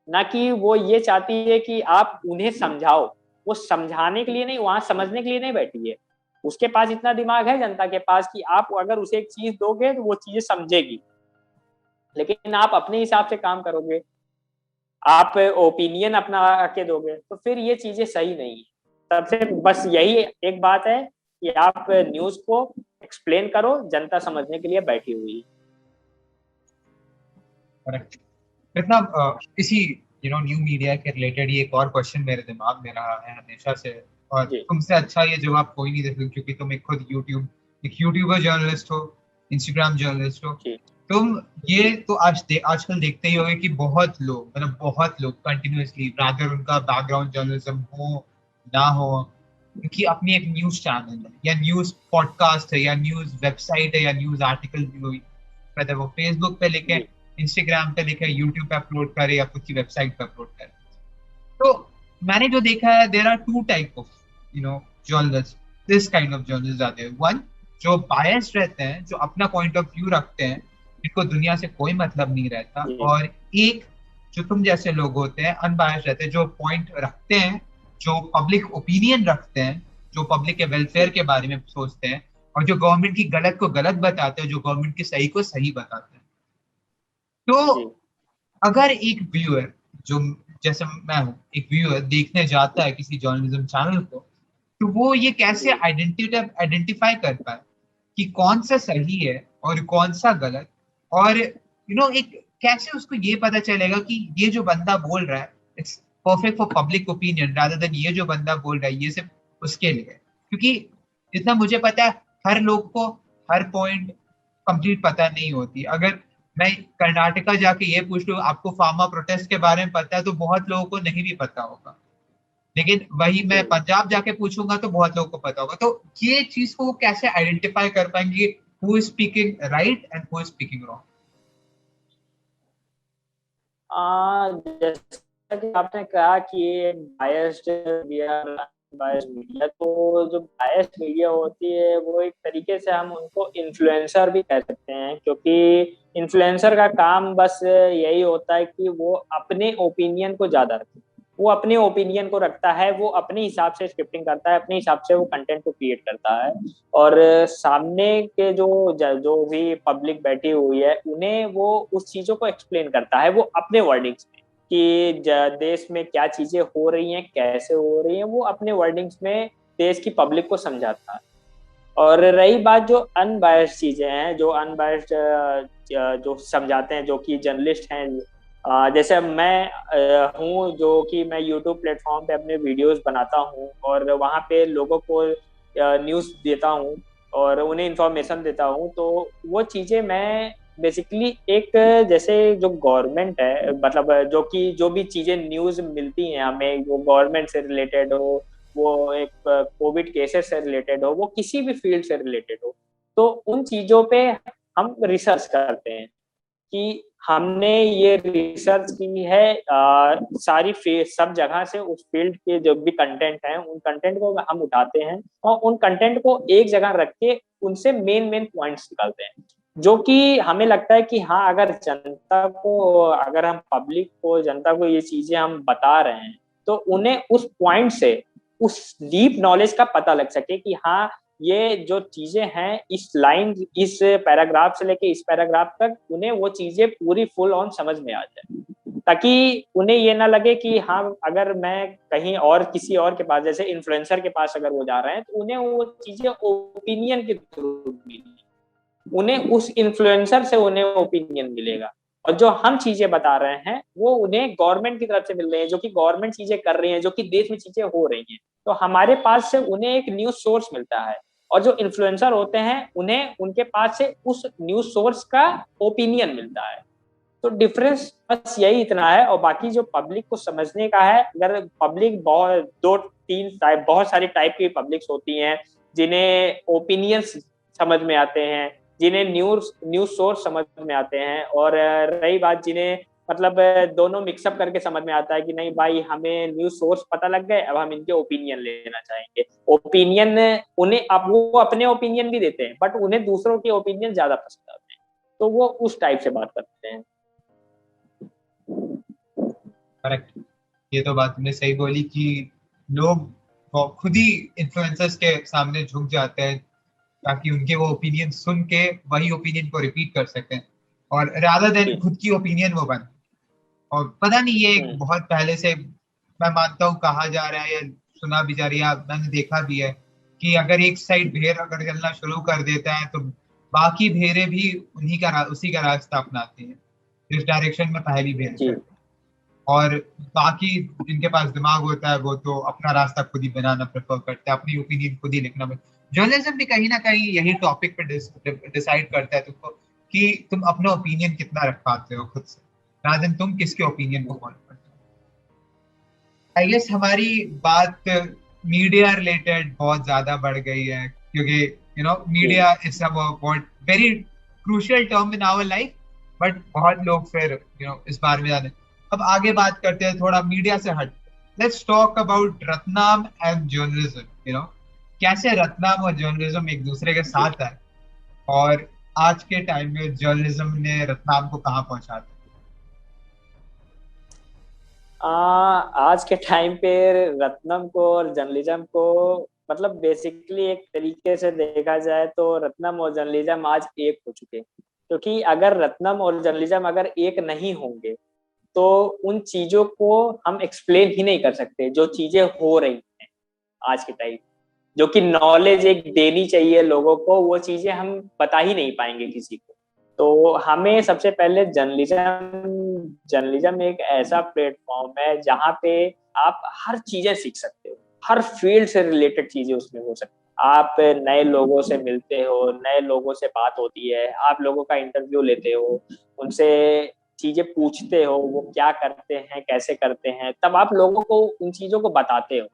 ना कि वो ये चाहती है कि आप उन्हें समझाओ। वो समझाने के लिए नहीं, वहां समझने के लिए नहीं बैठी है। उसके पास इतना दिमाग है जनता के पास कि आप अगर उसे एक चीज दोगे तो वो चीजें समझेगी, लेकिन आप अपने हिसाब से काम करोगे, आप ओपिनियन अपना के दोगे, तो फिर ये चीजें सही नहीं है। सबसे बस यही एक बात है कि आप न्यूज को एक्सप्लेन करो, जनता समझने के लिए बैठी हुई है। करेक्ट। इतना इसी न्यू मीडिया के रिलेटेड ये एक और क्वेश्चन मेरे दिमाग में रहा है हमेशा से, और जी तुमसे अच्छा ये जवाब कोई नहीं दे सकता क्योंकि तुम एक यूट्यूबर जर्नलिस्ट हो, इंस्टाग्राम जर्नलिस्ट हो। जी तुम ये तो आजकल देखते ही होगे कि बहुत लोग कंटिन्यूअसली, रादर उनका बैकग्राउंड जर्नलिज्म हो ना हो, उनकी अपनी एक न्यूज चैनल है या न्यूज पॉडकास्ट है या न्यूज वेबसाइट है या न्यूज आर्टिकल भी हुई, whether वो फेसबुक पे लिखे, जी इंस्टाग्राम पे लिखे, यूट्यूब पे अपलोड करे या खुद की वेबसाइट पे अपलोड करे। तो मैंने जो देखा है, there are two type of journalist, this kind of journalist आते हैं। वन, जो बायस्ड रहते हैं, जो अपना पॉइंट ऑफ व्यू रखते हैं, जिनको दुनिया से कोई मतलब नहीं रहता। जी और एक जो तुम जैसे लोग होते हैं, अनबायस्ड रहते हैं, जो पॉइंट रखते हैं, जो पब्लिक ओपिनियन रखते हैं, जो पब्लिक के वेलफेयर जी के बारे में सोचते हैं, और जो गवर्नमेंट की गलत को गलत बताते हैं, जो गवर्नमेंट की सही को सही बताते हैं। तो जी अगर एक व्यूअर, जो जैसे मैं हूँ, एक व्यूअर देखने जाता है किसी जर्नलिज्म चैनल को, तो वो ये कैसे जी आइडेंटिफाई कर पाए कि कौन सा सही है और कौन सा गलत। और एक कैसे उसको ये पता चलेगा कि ये जो बंदा बोल रहा है it's perfect for public opinion, rather than ये जो बंदा बोल रहा है ये सिर्फ उसके लिए है। क्योंकि जितना मुझे पता है, हर लोग को हर पॉइंट कंप्लीट पता नहीं होती। अगर मैं कर्नाटका जाके ये पूछ लूं आपको फार्मा प्रोटेस्ट के बारे में पता है, तो बहुत लोगों को नहीं भी पता होगा। लेकिन वही मैं जी पंजाब जाके पूछूंगा तो बहुत लोगों को पता होगा। तो ये चीज को वो कैसे आइडेंटिफाई कर पाएंगे, who is speaking right and who is speaking wrong? जैसा कि आपने कहा कि बायस्ड मीडिया, बायस्ड मीडिया, तो जो बायस्ड मीडिया होती है वो एक तरीके से हम उनको इन्फ्लुएंसर भी कह सकते हैं, क्योंकि इन्फ्लुएंसर का काम बस यही होता है कि वो अपने ओपिनियन को ज्यादा रखे, वो अपने ओपिनियन को रखता है, वो अपने हिसाब से स्क्रिप्टिंग करता है, अपने हिसाब से वो कंटेंट को क्रिएट करता है। और सामने के जो भी पब्लिक बैठी हुई है उन्हें वो उस चीजों को एक्सप्लेन करता है, वो अपने वर्डिंग्स में, कि देश में क्या चीजें हो रही हैं, कैसे हो रही हैं, वो अपने वर्डिंग्स में देश की पब्लिक को समझाता है। और रही बात जो अनबायस्ड चीजें हैं, जो अनबायस्ड जो समझाते हैं, जो कि जर्नलिस्ट हैं, जैसे मैं हूँ, जो कि मैं यूट्यूब प्लेटफॉर्म पे अपने वीडियोस बनाता हूँ और वहाँ पे लोगों को न्यूज़ देता हूँ और उन्हें इंफॉर्मेशन देता हूँ। तो वो चीज़ें मैं बेसिकली एक, जैसे जो गवर्नमेंट है, मतलब जो भी चीज़ें न्यूज़ मिलती हैं हमें, वो गवर्नमेंट से रिलेटेड हो, वो एक कोविड केसेस से रिलेटेड हो, वो किसी भी फील्ड से रिलेटेड हो, तो उन चीज़ों पे हम रिसर्च करते हैं कि हमने ये रिसर्च की है, सारी सब जगह से उस फील्ड के जो भी कंटेंट हैं उन कंटेंट को हम उठाते हैं और उन कंटेंट को एक जगह रख के उनसे मेन मेन पॉइंट्स निकालते हैं, जो कि हमें लगता है कि हाँ, अगर जनता को, अगर हम पब्लिक को, जनता को ये चीजें हम बता रहे हैं तो उन्हें उस पॉइंट से, उस डीप नॉलेज का पता लग सके कि हाँ, ये जो चीजें हैं, इस पैराग्राफ से लेके इस पैराग्राफ तक उन्हें वो चीजें पूरी फुल ऑन समझ में आ जाए, ताकि उन्हें ये ना लगे कि हाँ, अगर मैं कहीं और किसी और के पास, जैसे इन्फ्लुएंसर के पास अगर वो जा रहे हैं, तो उन्हें वो चीजें ओपिनियन के थ्रू मिली, उन्हें उस इन्फ्लुएंसर से उन्हें ओपिनियन मिलेगा। और जो हम चीजें बता रहे हैं वो उन्हें गवर्नमेंट की तरफ से मिल रही है, जो कि गवर्नमेंट चीजें कर रही है, जो कि देश में चीजें हो रही हैं, तो हमारे पास से उन्हें एक न्यूज सोर्स मिलता है। और जो इन्फ्लुएंसर होते हैं उन्हें उनके पास से उस न्यूज सोर्स का ओपिनियन मिलता है। तो डिफरेंस बस यही इतना है। और बाकी जो पब्लिक को समझने का है, अगर पब्लिक बहुत दो तीन टाइप, बहुत सारी टाइप की पब्लिक्स होती हैं जिन्हें ओपिनियंस समझ में आते हैं, जिन्हें न्यूज सोर्स समझ में आते हैं, और रही बात जिन्हें मतलब दोनों मिक्सअप करके समझ में आता है कि नहीं भाई हमें न्यूज सोर्स पता लग गए, अब हम इनके ओपिनियन लेना चाहेंगे। ओपिनियन उन्हें, अब वो अपने ओपिनियन भी देते हैं बट उन्हें दूसरों के ओपिनियन ज्यादा पसंद आते हैं, तो वो उस टाइप से बात करते हैं। करेक्ट। ये तो बात तुमने सही बोली कि लोग खुद ही इन्फ्लुएंसर्स के सामने झुक जाते हैं ताकि उनके वो ओपिनियन सुन के वही ओपिनियन को रिपीट कर सकें, और रादर देन खुद की ओपिनियन वो बन। और पता नहीं, ये एक बहुत पहले से मैं मानता हूँ कहा जा रहा है या सुना भी जा रही है, मैंने देखा भी है कि अगर एक साइड भेड़ अगर चलना शुरू कर देता है तो बाकी भेड़ें भी उसी का रास्ता अपनाती हैं, जिस डायरेक्शन में पहली भेड़ चलती है। और बाकी जिनके पास दिमाग होता है वो तो अपना रास्ता खुद ही बनाना प्रेफर करते हैं, अपनी ओपिनियन खुद ही लिखना। जर्नलिज्म भी कहीं ना कहीं यही टॉपिक पे डिसाइड करता है तुमको कि तुम अपना ओपिनियन कितना रख पाते हो खुद से, रादर देन तुम किसके ओपिनियन को फॉलो करते हो। आई गेस हमारी बात मीडिया रिलेटेड बहुत ज्यादा बढ़ गई है, क्योंकि media is about very crucial term in our life, but बहुत लोग फिर इस बारे में जाने। अब आगे बात करते हैं थोड़ा मीडिया से हट। Let's talk about Ratnam and journalism. कैसे रत्नाम और जर्नलिज्म एक दूसरे के साथ है, और आज के टाइम में जर्नलिज्म ने रत्नाम को कहाँ पहुंचा दिया। आज के टाइम पे रत्नम को और जर्नलिज्म को मतलब बेसिकली एक तरीके से देखा जाए तो रत्नम और जर्नलिज्म आज एक हो चुके हैं, क्योंकि अगर रत्नम और जर्नलिज्म अगर एक नहीं होंगे तो उन चीजों को हम एक्सप्लेन ही नहीं कर सकते जो चीजें हो रही हैं आज के टाइम, जो कि नॉलेज एक देनी चाहिए लोगों को, वो चीजें हम बता ही नहीं पाएंगे किसी को। तो हमें सबसे पहले जर्नलिज्म एक ऐसा प्लेटफॉर्म है जहाँ पे आप हर चीजें सीख सकते हो, हर फील्ड से रिलेटेड चीजें उसमें हो सकती है। आप नए लोगों से मिलते हो, नए लोगों से बात होती है, आप लोगों का इंटरव्यू लेते हो, उनसे चीजें पूछते हो वो क्या करते हैं कैसे करते हैं, तब आप लोगों को उन चीजों को बताते हो,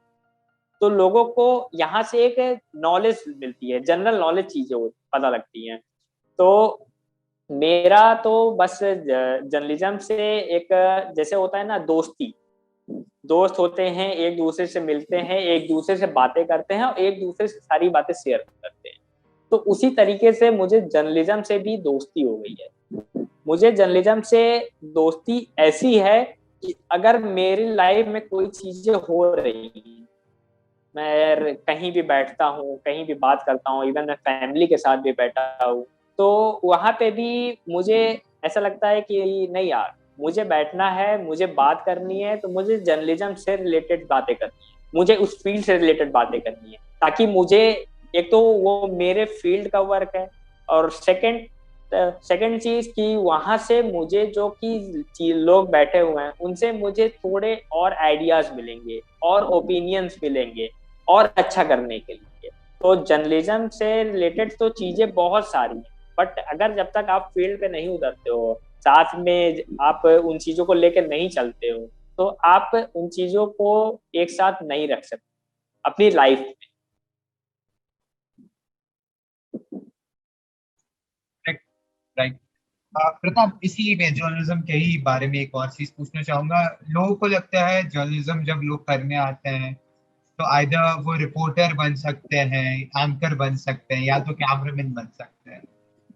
तो लोगों को यहाँ से एक नॉलेज मिलती है, जनरल नॉलेज चीजें पता लगती हैं। तो मेरा तो बस जर्नलिज्म से एक जैसे होता है ना दोस्ती, दोस्त होते हैं, एक दूसरे से मिलते हैं, एक दूसरे से बातें करते हैं और एक दूसरे से सारी बातें शेयर करते हैं, तो उसी तरीके से मुझे जर्नलिज्म से भी दोस्ती हो गई है। मुझे जर्नलिज्म से दोस्ती ऐसी है कि अगर मेरी लाइफ में कोई चीजें हो रही, मैं कहीं भी बैठता हूँ, कहीं भी बात करता हूँ, इवन मैं फैमिली के साथ भी बैठा हूँ, तो वहां पे भी मुझे ऐसा लगता है कि नहीं यार, मुझे बैठना है, मुझे बात करनी है, तो मुझे जर्नलिज्म से रिलेटेड बातें करनी है, मुझे उस फील्ड से रिलेटेड बातें करनी है, ताकि मुझे एक तो वो मेरे फील्ड का वर्क है, और सेकंड चीज कि वहां से मुझे जो कि लोग बैठे हुए हैं उनसे मुझे थोड़े और आइडियाज मिलेंगे और ओपिनियंस मिलेंगे और अच्छा करने के लिए। तो जर्नलिज्म से रिलेटेड तो चीजें बहुत सारी हैं, बट अगर जब तक आप फील्ड पे नहीं उतरते हो, साथ में आप उन चीजों को लेकर नहीं चलते हो, तो आप उन चीजों को एक साथ नहीं रख सकते अपनी लाइफ में। राइट। प्रताप, इसी में जर्नलिज्म के ही बारे में एक और चीज पूछना चाहूंगा। लोगों को लगता है जर्नलिज्म जब लोग करने आते हैं तो आइदर वो रिपोर्टर बन सकते हैं, एंकर बन सकते हैं, या तो कैमरामैन बन सकते हैं।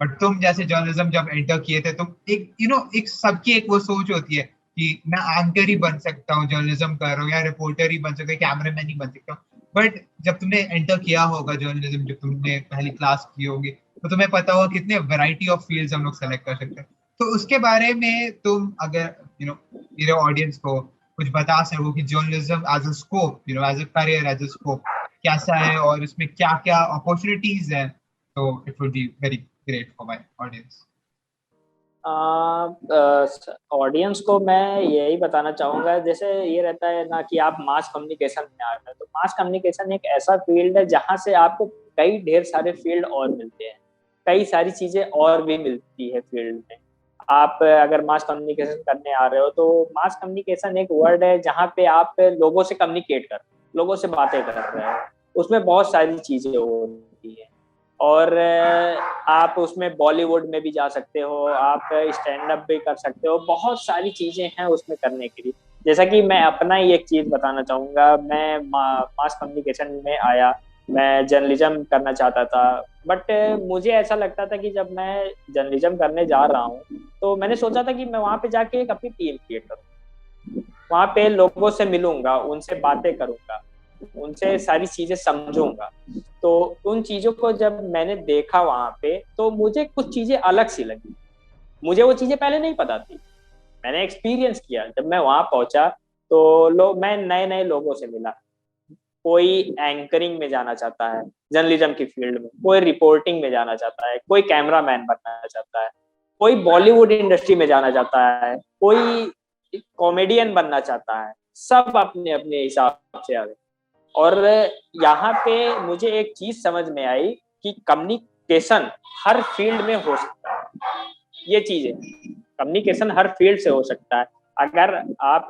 बट तुम जैसे जर्नलिज्म जब एंटर किए थे तो एक एक सबकी एक वो सोच होती है कि मैं एंकर ही बन सकता हूँ, जर्नलिज्म कर रहा हूँ, या रिपोर्टर ही बन सकता हूँ, कैमरामैन ही बन सकता हूँ। बट जब तुमने एंटर किया होगा जर्नलिज्म, जब तुमने पहली क्लास की होगी, तो तुम्हें पता होगा कितने वैरायटी ऑफ फील्ड्स हम लोग सेलेक्ट कर सकते हैं। तो उसके बारे में तुम अगर मेरे ऑडियंस को कुछ बता सको कि journalism as a scope, as a career, as a scope कैसा है और इसमें क्या क्या अपॉर्चुनिटीज हैं, तो it would be very great for my audience. Audience को मैं यही बताना चाहूंगा, जैसे ये रहता है ना कि आप मास कम्युनिकेशन में आ रहे हैं, तो मास कम्युनिकेशन एक ऐसा फील्ड है जहां से आपको कई ढेर सारे फील्ड और मिलते हैं, कई सारी चीजें और भी मिलती है फील्ड में। आप अगर मास कम्युनिकेशन करने आ रहे हो तो मास कम्युनिकेशन एक वर्ड है जहाँ पे आप लोगों से कम्युनिकेट कर, लोगों से बातें कर रहे हो, उसमें बहुत सारी चीजें होती है। और आप उसमें बॉलीवुड में भी जा सकते हो, आप स्टैंड अप भी कर सकते हो, बहुत सारी चीजें हैं उसमें करने के लिए। जैसा कि मैं अपना ही एक चीज बताना चाहूंगा, मैं मास कम्युनिकेशन में आया, मैं जर्नलिज्म करना चाहता था, बट मुझे ऐसा लगता था कि जब मैं जर्नलिज्म करने जा रहा हूँ तो मैंने सोचा था कि मैं वहां पे जाके एक अपनी टीम क्रिएट करूँ, वहां पे लोगों से मिलूंगा, उनसे बातें करूंगा, उनसे सारी चीजें समझूंगा। तो उन चीजों को जब मैंने देखा वहां पे तो मुझे कुछ चीजें अलग सी लगी, मुझे वो चीजें पहले नहीं पता थी। मैंने एक्सपीरियंस किया, जब मैं वहां पहुंचा तो मैं नए नए लोगों से मिला। कोई एंकरिंग में जाना चाहता है जर्नलिज्म की फील्ड में, कोई रिपोर्टिंग में जाना चाहता है, कोई कैमरामैन बनना चाहता है, कोई बॉलीवुड इंडस्ट्री में जाना चाहता है, कोई कॉमेडियन बनना चाहता है, सब अपने अपने हिसाब से आ गए। और यहाँ पे मुझे एक चीज समझ में आई कि कम्युनिकेशन हर फील्ड में हो सकता है। ये चीज है, कम्युनिकेशन हर फील्ड से हो सकता है। अगर आप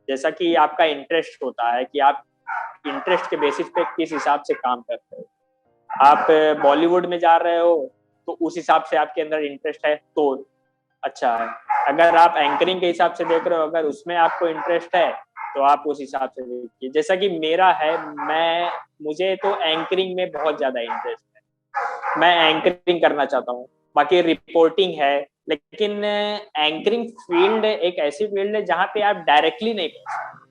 जैसा कि आपका इंटरेस्ट होता है कि आप इंटरेस्ट के बेसिस पे किस हिसाब से काम करते हो, आप बॉलीवुड में जा रहे हो तो उस हिसाब से आपके अंदर इंटरेस्ट है तो अच्छा है। अगर आप एंकरिंग के हिसाब से देख रहे हो, अगर उसमें आपको इंटरेस्ट है तो आप उस हिसाब से देखिए। जैसा कि मेरा है, मुझे तो एंकरिंग में बहुत ज्यादा इंटरेस्ट है, मैं एंकरिंग करना चाहता हूँ। बाकी रिपोर्टिंग है, लेकिन एंकरिंग फील्ड एक ऐसी फील्ड है जहाँ पे आप डायरेक्टली नहीं पहुंच सकते,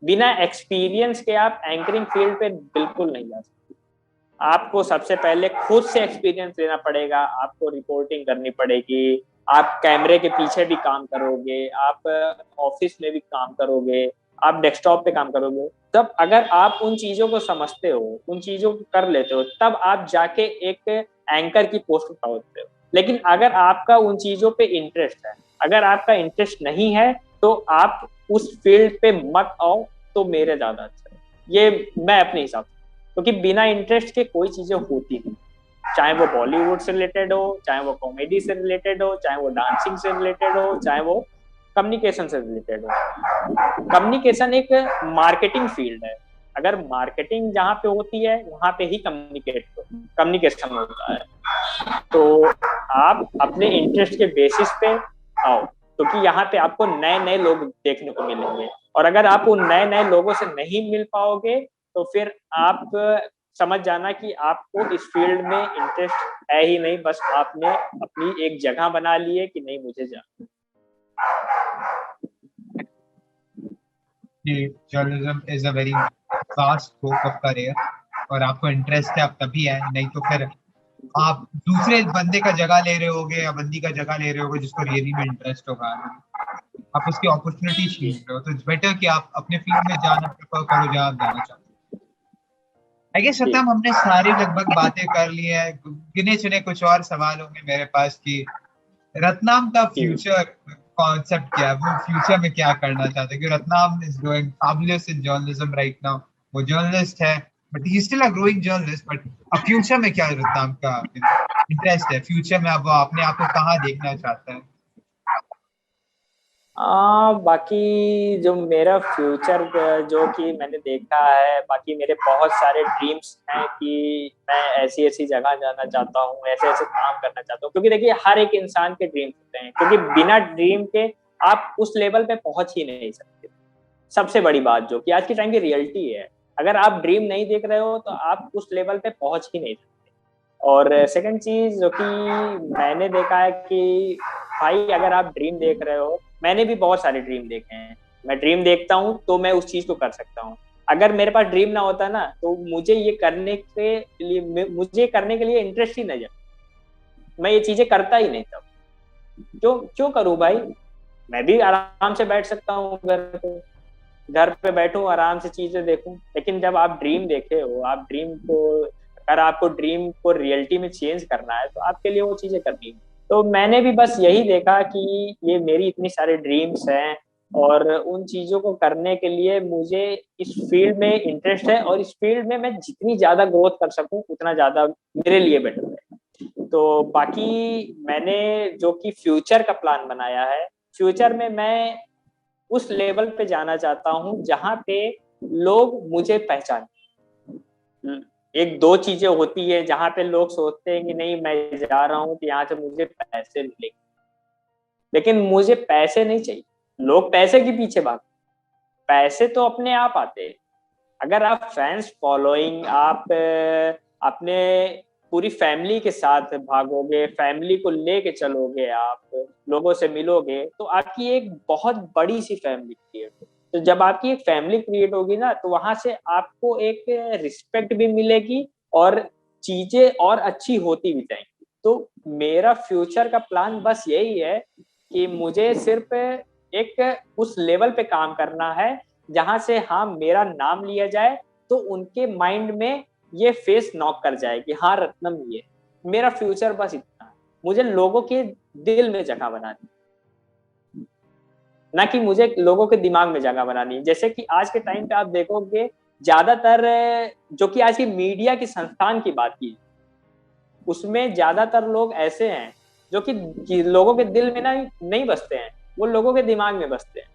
बिना एक्सपीरियंस के आप एंकरिंग फील्ड पे बिल्कुल नहीं जा सकते। आपको सबसे पहले खुद से एक्सपीरियंस लेना पड़ेगा, आपको रिपोर्टिंग करनी पड़ेगी, आप कैमरे के पीछे भी काम करोगे, आप ऑफिस में भी काम करोगे, आप डेस्कटॉप पे काम करोगे। तब अगर आप उन चीजों को समझते हो, उन चीजों को कर लेते हो, तब आप जाके एक एंकर की पोस्ट पर पहुंचते हो। लेकिन अगर आपका उन चीजों पे इंटरेस्ट है, अगर आपका इंटरेस्ट नहीं है, तो आप उस फील्ड पे मत आओ, तो मेरे ज्यादा अच्छा है। ये मैं अपने हिसाब से, क्योंकि बिना इंटरेस्ट के कोई चीजें होती नहीं, चाहे वो बॉलीवुड से रिलेटेड हो, चाहे वो कॉमेडी से रिलेटेड हो, चाहे वो डांसिंग से रिलेटेड हो, चाहे वो कम्युनिकेशन से रिलेटेड हो। कम्युनिकेशन एक मार्केटिंग फील्ड है, अगर मार्केटिंग जहाँ पे होती है वहां पे ही कम्युनिकेशन होता है। तो आप अपने इंटरेस्ट के बेसिस पे आओ, क्योंकि यहाँ पे आपको नए नए लोग देखने को मिलेंगे, और अगर आप उन नए नए लोगों से नहीं मिल पाओगे तो फिर आप समझ जाना कि आपको इस फील्ड में इंटरेस्ट है ही नहीं, बस आपने अपनी एक जगह बना ली है कि नहीं मुझे जाना। Journalism is a very vast scope of career, और आपको इंटरेस्ट है आप तभी है, नहीं तो फिर आप दूसरे बंदे का जगह ले रहे होगे या बंदी का जगह ले रहे होगे जिसको रियली में इंटरेस्ट होगा, आप उसकी अपॉर्चुनिटी छीन रहे हो। तो इट्स बेटर कि आप अपने फील्ड में जाना प्रेफर करो जहाँ आप जाना चाहते हो। आई गेस जी सत्यम, हमने सारी लगभग बातें कर ली है। गिने चुने कुछ और सवाल होंगे मेरे पास कि रत्नाम का जी फ्यूचर कॉन्सेप्ट क्या है, वो फ्यूचर में क्या करना चाहते हैं? क्योंकि Ratnam is doing fabulous in journalism right now. वो जर्नलिस्ट है, but he still a growing journalist. But अब फ्यूचर में क्या रत्नाम का इंटरेस्ट है? फ्यूचर में अब वो अपने आप को कहाँ देखना चाहता है? बाकी जो मेरा फ्यूचर जो कि मैंने देखा है, बाकी मेरे बहुत सारे ड्रीम्स हैं कि मैं ऐसी ऐसी जगह जाना चाहता हूँ, ऐसे ऐसे काम करना चाहता हूँ। क्योंकि देखिए हर एक इंसान के ड्रीम्स होते हैं, क्योंकि बिना ड्रीम के आप उस लेवल पे पहुंच ही नहीं सकते। सबसे बड़ी बात जो कि आज के टाइम की रियलिटी है, अगर आप ड्रीम नहीं देख रहे हो तो आप उस लेवल पे पहुंच ही नहीं सकते। और सेकंड चीज जो कि मैंने देखा है कि भाई अगर आप ड्रीम देख रहे हो, मैंने भी बहुत सारे ड्रीम देखे हैं, मैं ड्रीम देखता हूँ तो मैं उस चीज को कर सकता हूँ। अगर मेरे पास ड्रीम ना होता ना तो मुझे करने के लिए इंटरेस्ट ही नहीं जाता, मैं ये चीजें करता ही नहीं। तब क्यों क्यों करूँ भाई, मैं भी आराम से बैठ सकता हूँ घर पे बैठूं आराम से चीजें देखूं। लेकिन जब आप ड्रीम देखे हो, आप ड्रीम को, अगर आपको ड्रीम को रियलिटी में चेंज करना है तो आपके लिए वो चीजें करनी है। तो मैंने भी बस यही देखा कि ये मेरी इतनी सारे ड्रीम्स हैं, और उन चीजों को करने के लिए मुझे इस फील्ड में इंटरेस्ट है, और इस फील्ड में मैं जितनी ज्यादा ग्रोथ कर सकूं उतना ज्यादा मेरे लिए बेटर है। तो बाकी मैंने जो कि फ्यूचर का प्लान बनाया है, फ्यूचर में मैं उस लेवल पे जाना चाहता हूँ जहां पे लोग मुझे पहचाने, एक दो चीजें होती है जहां पे लोग सोचते हैं कि नहीं मैं जा रहा हूँ तो यहाँ से मुझे पैसे मिलेंगे, लेकिन मुझे पैसे नहीं चाहिए। लोग पैसे के पीछे भागते, पैसे तो अपने आप आते हैं। अगर आप फैंस फॉलोइंग, आप अपने पूरी फैमिली के साथ भागोगे, फैमिली को लेके चलोगे, आप लोगों से मिलोगे, तो आपकी एक बहुत बड़ी सी फैमिली क्रिएट हो। तो जब आपकी एक फैमिली क्रिएट होगी ना, तो वहां से आपको एक रिस्पेक्ट भी मिलेगी और चीजें और अच्छी होती भी जाएंगी। तो मेरा फ्यूचर का प्लान बस यही है कि मुझे सिर्फ एक उस लेवल पे काम करना है जहां से हाँ मेरा नाम लिया जाए, तो उनके माइंड में ये फेस नॉक कर जाए कि हाँ रत्नम ये। मेरा फ्यूचर बस इतना है, मुझे लोगों के दिल में जगह बनानी, ना कि मुझे लोगों के दिमाग में जगह बनानी है। जैसे कि आज के टाइम पे आप देखोगे ज्यादातर, जो कि आज की मीडिया की संस्थान की बात की, उसमें ज्यादातर लोग ऐसे हैं जो कि लोगों के दिल में ना नहीं बसते हैं, वो लोगों के दिमाग में बसते हैं,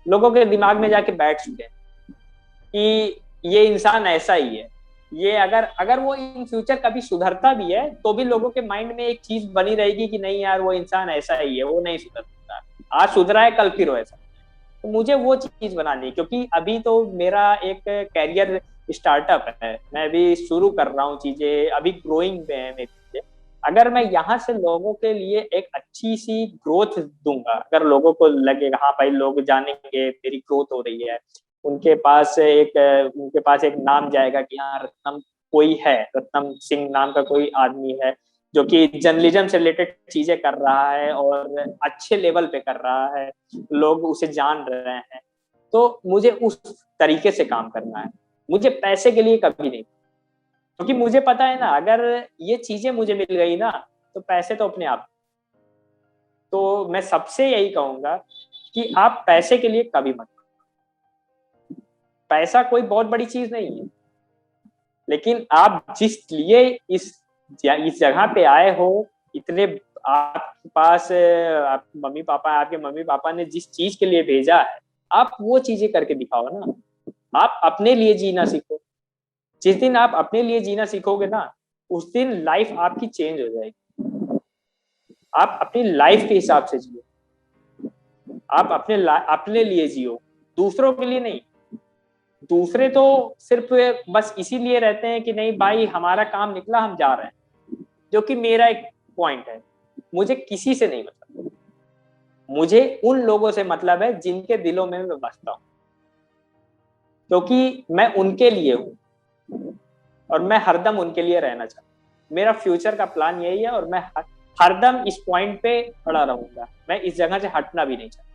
लोगों के दिमाग में जाके बैठ चुके हैं कि ये इंसान ऐसा ही है। ये अगर अगर वो इन फ्यूचर कभी सुधरता भी है तो भी लोगों के माइंड में एक चीज बनी रहेगी कि नहीं यार वो इंसान ऐसा ही है, वो नहीं सुधर सकता, आज सुधरा है कल फिर वैसा। तो मुझे वो चीज बनानी है, क्योंकि अभी तो मेरा एक कैरियर स्टार्टअप है, मैं भी शुरू कर रहा हूँ चीजें, अभी ग्रोइंग में है मेरी चीजें। अगर मैं यहाँ से लोगों के लिए एक अच्छी सी ग्रोथ दूंगा, अगर लोगों को लगेगा हाँ भाई लोग जानेंगे मेरी ग्रोथ हो रही है, उनके पास एक नाम जाएगा कि हाँ रत्नम कोई है, रत्नम सिंह नाम का कोई आदमी है जो कि जर्नलिज्म से रिलेटेड चीजें कर रहा है और अच्छे लेवल पे कर रहा है, लोग उसे जान रहे हैं, तो मुझे उस तरीके से काम करना है। मुझे पैसे के लिए कभी नहीं, क्योंकि मुझे पता है ना अगर ये चीजें मुझे मिल गई ना तो पैसे तो अपने आप। तो मैं सबसे यही कहूंगा कि आप पैसे के लिए कभी मत, पैसा कोई बहुत बड़ी चीज नहीं है, लेकिन आप जिस लिए इस जगह पे आए हो, इतने आपके पास आप आपके मम्मी पापा ने जिस चीज के लिए भेजा है, आप वो चीजें करके दिखाओ ना। आप अपने लिए जीना सीखो, जिस दिन आप अपने लिए जीना सीखोगे ना, उस दिन लाइफ आपकी चेंज हो जाएगी। आप अपनी लाइफ के हिसाब से जियो, आप अपने लिए जियो, दूसरों के लिए नहीं। दूसरे तो सिर्फ बस इसीलिए रहते हैं कि नहीं भाई हमारा काम निकला हम जा रहे हैं, जो कि मेरा एक पॉइंट है। मुझे किसी से नहीं मतलब, मुझे उन लोगों से मतलब है जिनके दिलों में मैं बसता हूँ, क्योंकि मैं उनके लिए हूँ और मैं हरदम उनके लिए रहना चाहता हूँ। मेरा फ्यूचर का प्लान यही है और मैं हरदम इस पॉइंट पे खड़ा रहूंगा, मैं इस जगह से हटना भी नहीं चाहता।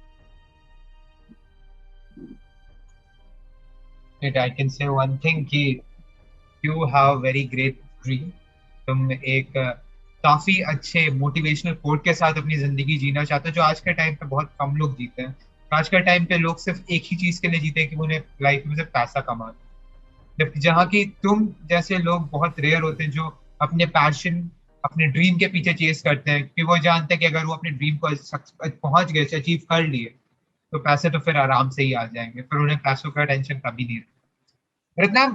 I can say one thing कि you have very great dream. तुम एक काफी अच्छे मोटिवेशनल कोट के साथ अपनी जिंदगी जीना चाहते हो, जो आज के टाइम पे बहुत कम लोग जीते हैं। आज के टाइम पे लोग सिर्फ एक ही चीज के लिए जीते हैं कि उन्हें लाइफ में सिर्फ पैसा कमाना, जबकि जहाँ की तुम जैसे लोग बहुत रेयर होते हैं जो अपने पैशन, अपने ड्रीम के पीछे चेस करते हैं, कि वो जानते हैं कि अगर वो अपने ड्रीम को पहुंच गए, अचीव कर लिए, तो पैसे तो फिर आराम से ही आ जाएंगे, फिर उन्हें पैसों का टेंशन कभी नहीं। रत्नम,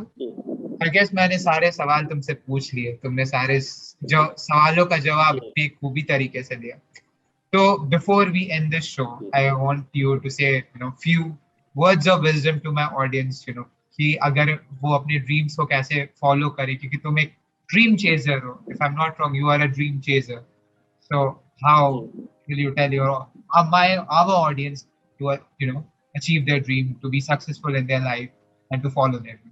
आई गेस मैंने सारे सवाल तुमसे पूछ लिए, तुमने सारे जो सवालों का जवाब भी खूबी तरीके से दिया। तो before we end this show, I want you to say few words of wisdom to my audience, कि अगर वो अपने ड्रीम्स को कैसे फॉलो करे, क्योंकि तुम एक ड्रीम चेजर हो, if I am not wrong, you are a dream chaser. So how will you tell your my our audience to achieve their dream, to be successful in their life, and to follow their dreams?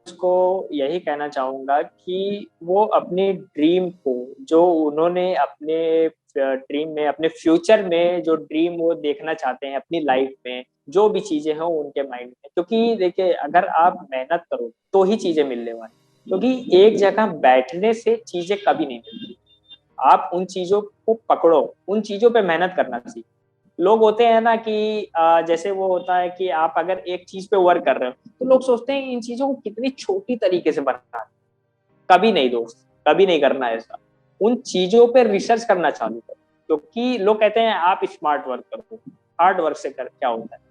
उसको यही कहना चाहूंगा कि वो अपने dream को, जो उन्होंने अपने ड्रीम में, अपने फ्यूचर में जो ड्रीम वो देखना चाहते हैं अपनी लाइफ में, जो भी चीजें हों उनके माइंड में, क्योंकि देखिए अगर आप मेहनत करो तो ही चीजें मिलने वाली, क्योंकि एक जगह बैठने से चीजें कभी नहीं मिलती। आप उन चीजों को पकड़ो, उन चीजों पे मेहनत करना सीखो। लोग होते हैं ना कि जैसे वो होता है कि आप अगर एक चीज पे वर्क कर रहे हो तो लोग सोचते हैं इन चीजों को कितनी छोटी तरीके से बनाना है। कभी नहीं दोस्त, कभी नहीं करना ऐसा। उन चीजों पे रिसर्च करना चालू करो, क्योंकि लोग कहते हैं आप स्मार्ट वर्क करो, हार्ड वर्क से कर क्या होता है,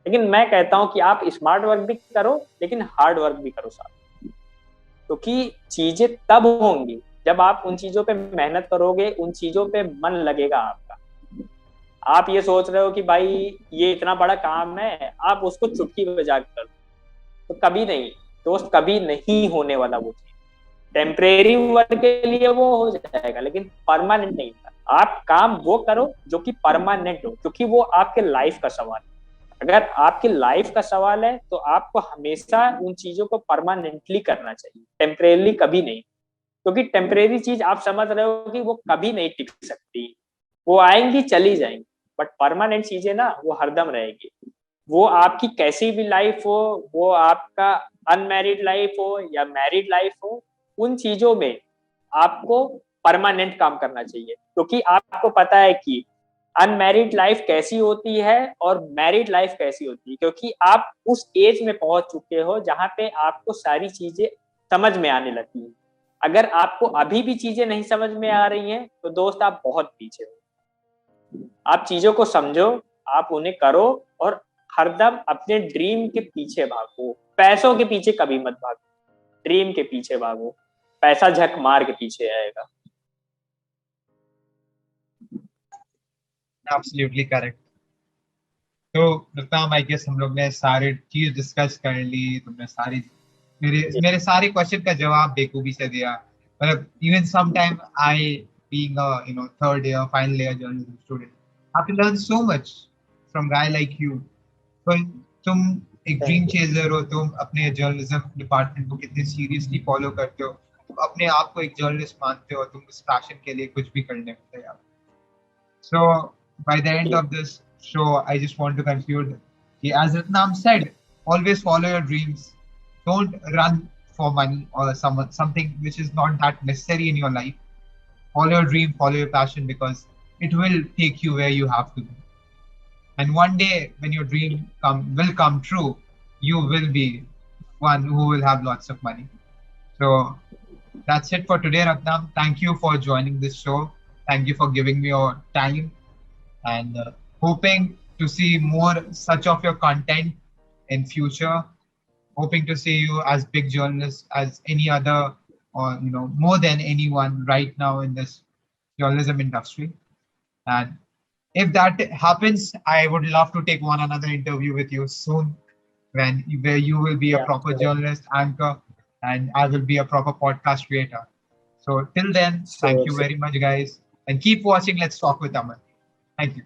लेकिन मैं कहता हूं कि आप स्मार्ट वर्क भी करो लेकिन हार्ड वर्क भी करो साथ, क्योंकि चीजें तब होंगी जब आप उन चीजों पे मेहनत करोगे, उन चीजों पे मन लगेगा आपका। आप ये सोच रहे हो कि भाई ये इतना बड़ा काम है, आप उसको चुटकी बजा कर, तो कभी नहीं दोस्त, कभी नहीं होने वाला वो चीज। टेम्परेरी वर्क के लिए वो हो जाएगा लेकिन परमानेंट नहीं था। आप काम वो करो जो कि परमानेंट हो, क्योंकि वो आपके लाइफ का सवाल है। अगर आपकी लाइफ का सवाल है तो आपको हमेशा उन चीजों को परमानेंटली करना चाहिए, टेम्परेरी कभी नहीं। क्योंकि टेम्परेरी चीज आप समझ रहे हो कि वो कभी नहीं टिक सकती, वो आएंगी चली जाएंगी, बट परमानेंट चीजें ना वो हरदम रहेगी। वो आपकी कैसी भी लाइफ हो, वो आपका अनमैरिड लाइफ हो या मैरिड लाइफ हो, उन चीजों में आपको परमानेंट काम करना चाहिए। क्योंकि आपको पता है कि अनमैरिड लाइफ कैसी होती है और मैरिड लाइफ कैसी होती है, क्योंकि आप उस एज में पहुंच चुके हो जहां पे आपको सारी चीजें समझ में आने लगती है। अगर आपको अभी भी चीजें नहीं समझ में आ रही हैं तो दोस्त आप बहुत पीछे हो। आप चीजों को समझो, आप उन्हें करो और हरदम अपने ड्रीम के पीछे भागो। पैसों के पीछे कभी मत भागो, ड्रीम के पीछे भागो। पैसा झक मार के पीछे आएगा। Absolutely correct. तो रत्नाम, आई गेस हम लोग ने सारे चीज डिस्कस कर ली, तुमने सारी मेरे मेरे सारे क्वेश्चन का जवाब बेखूबी से दिया। मतलब even some time I being a third year final year journalism student have to learn so much from guy like you. तो तुम एक ड्रीम चेजर हो, तुम अपने जर्नलिज्म डिपार्टमेंट को कितने सीरियसली फॉलो करते हो, तुम अपने आप को एक जर्नलिस्ट मानते हो, तुम इस पैशन के लिए कुछ भी करने को तैयार। So by the end of this show, I just want to conclude, as Ratnam said, always follow your dreams. Don't run for money or something which is not that necessary in your life. Follow your dream, follow your passion, because it will take you where you have to be. And one day when your dream will come true, you will be one who will have lots of money. So that's it for today, Ratnam. Thank you for joining this show. Thank you for giving me your time, and hoping to see more such of your content in future. Hoping to see you as big journalist as any other, or more than anyone right now in this journalism industry. And if that happens, I would love to take one another interview with you soon, where you will be a proper journalist anchor and I will be a proper podcast creator. So till then, thank you very much, guys, and keep watching Let's Talk with Aman. Thank you.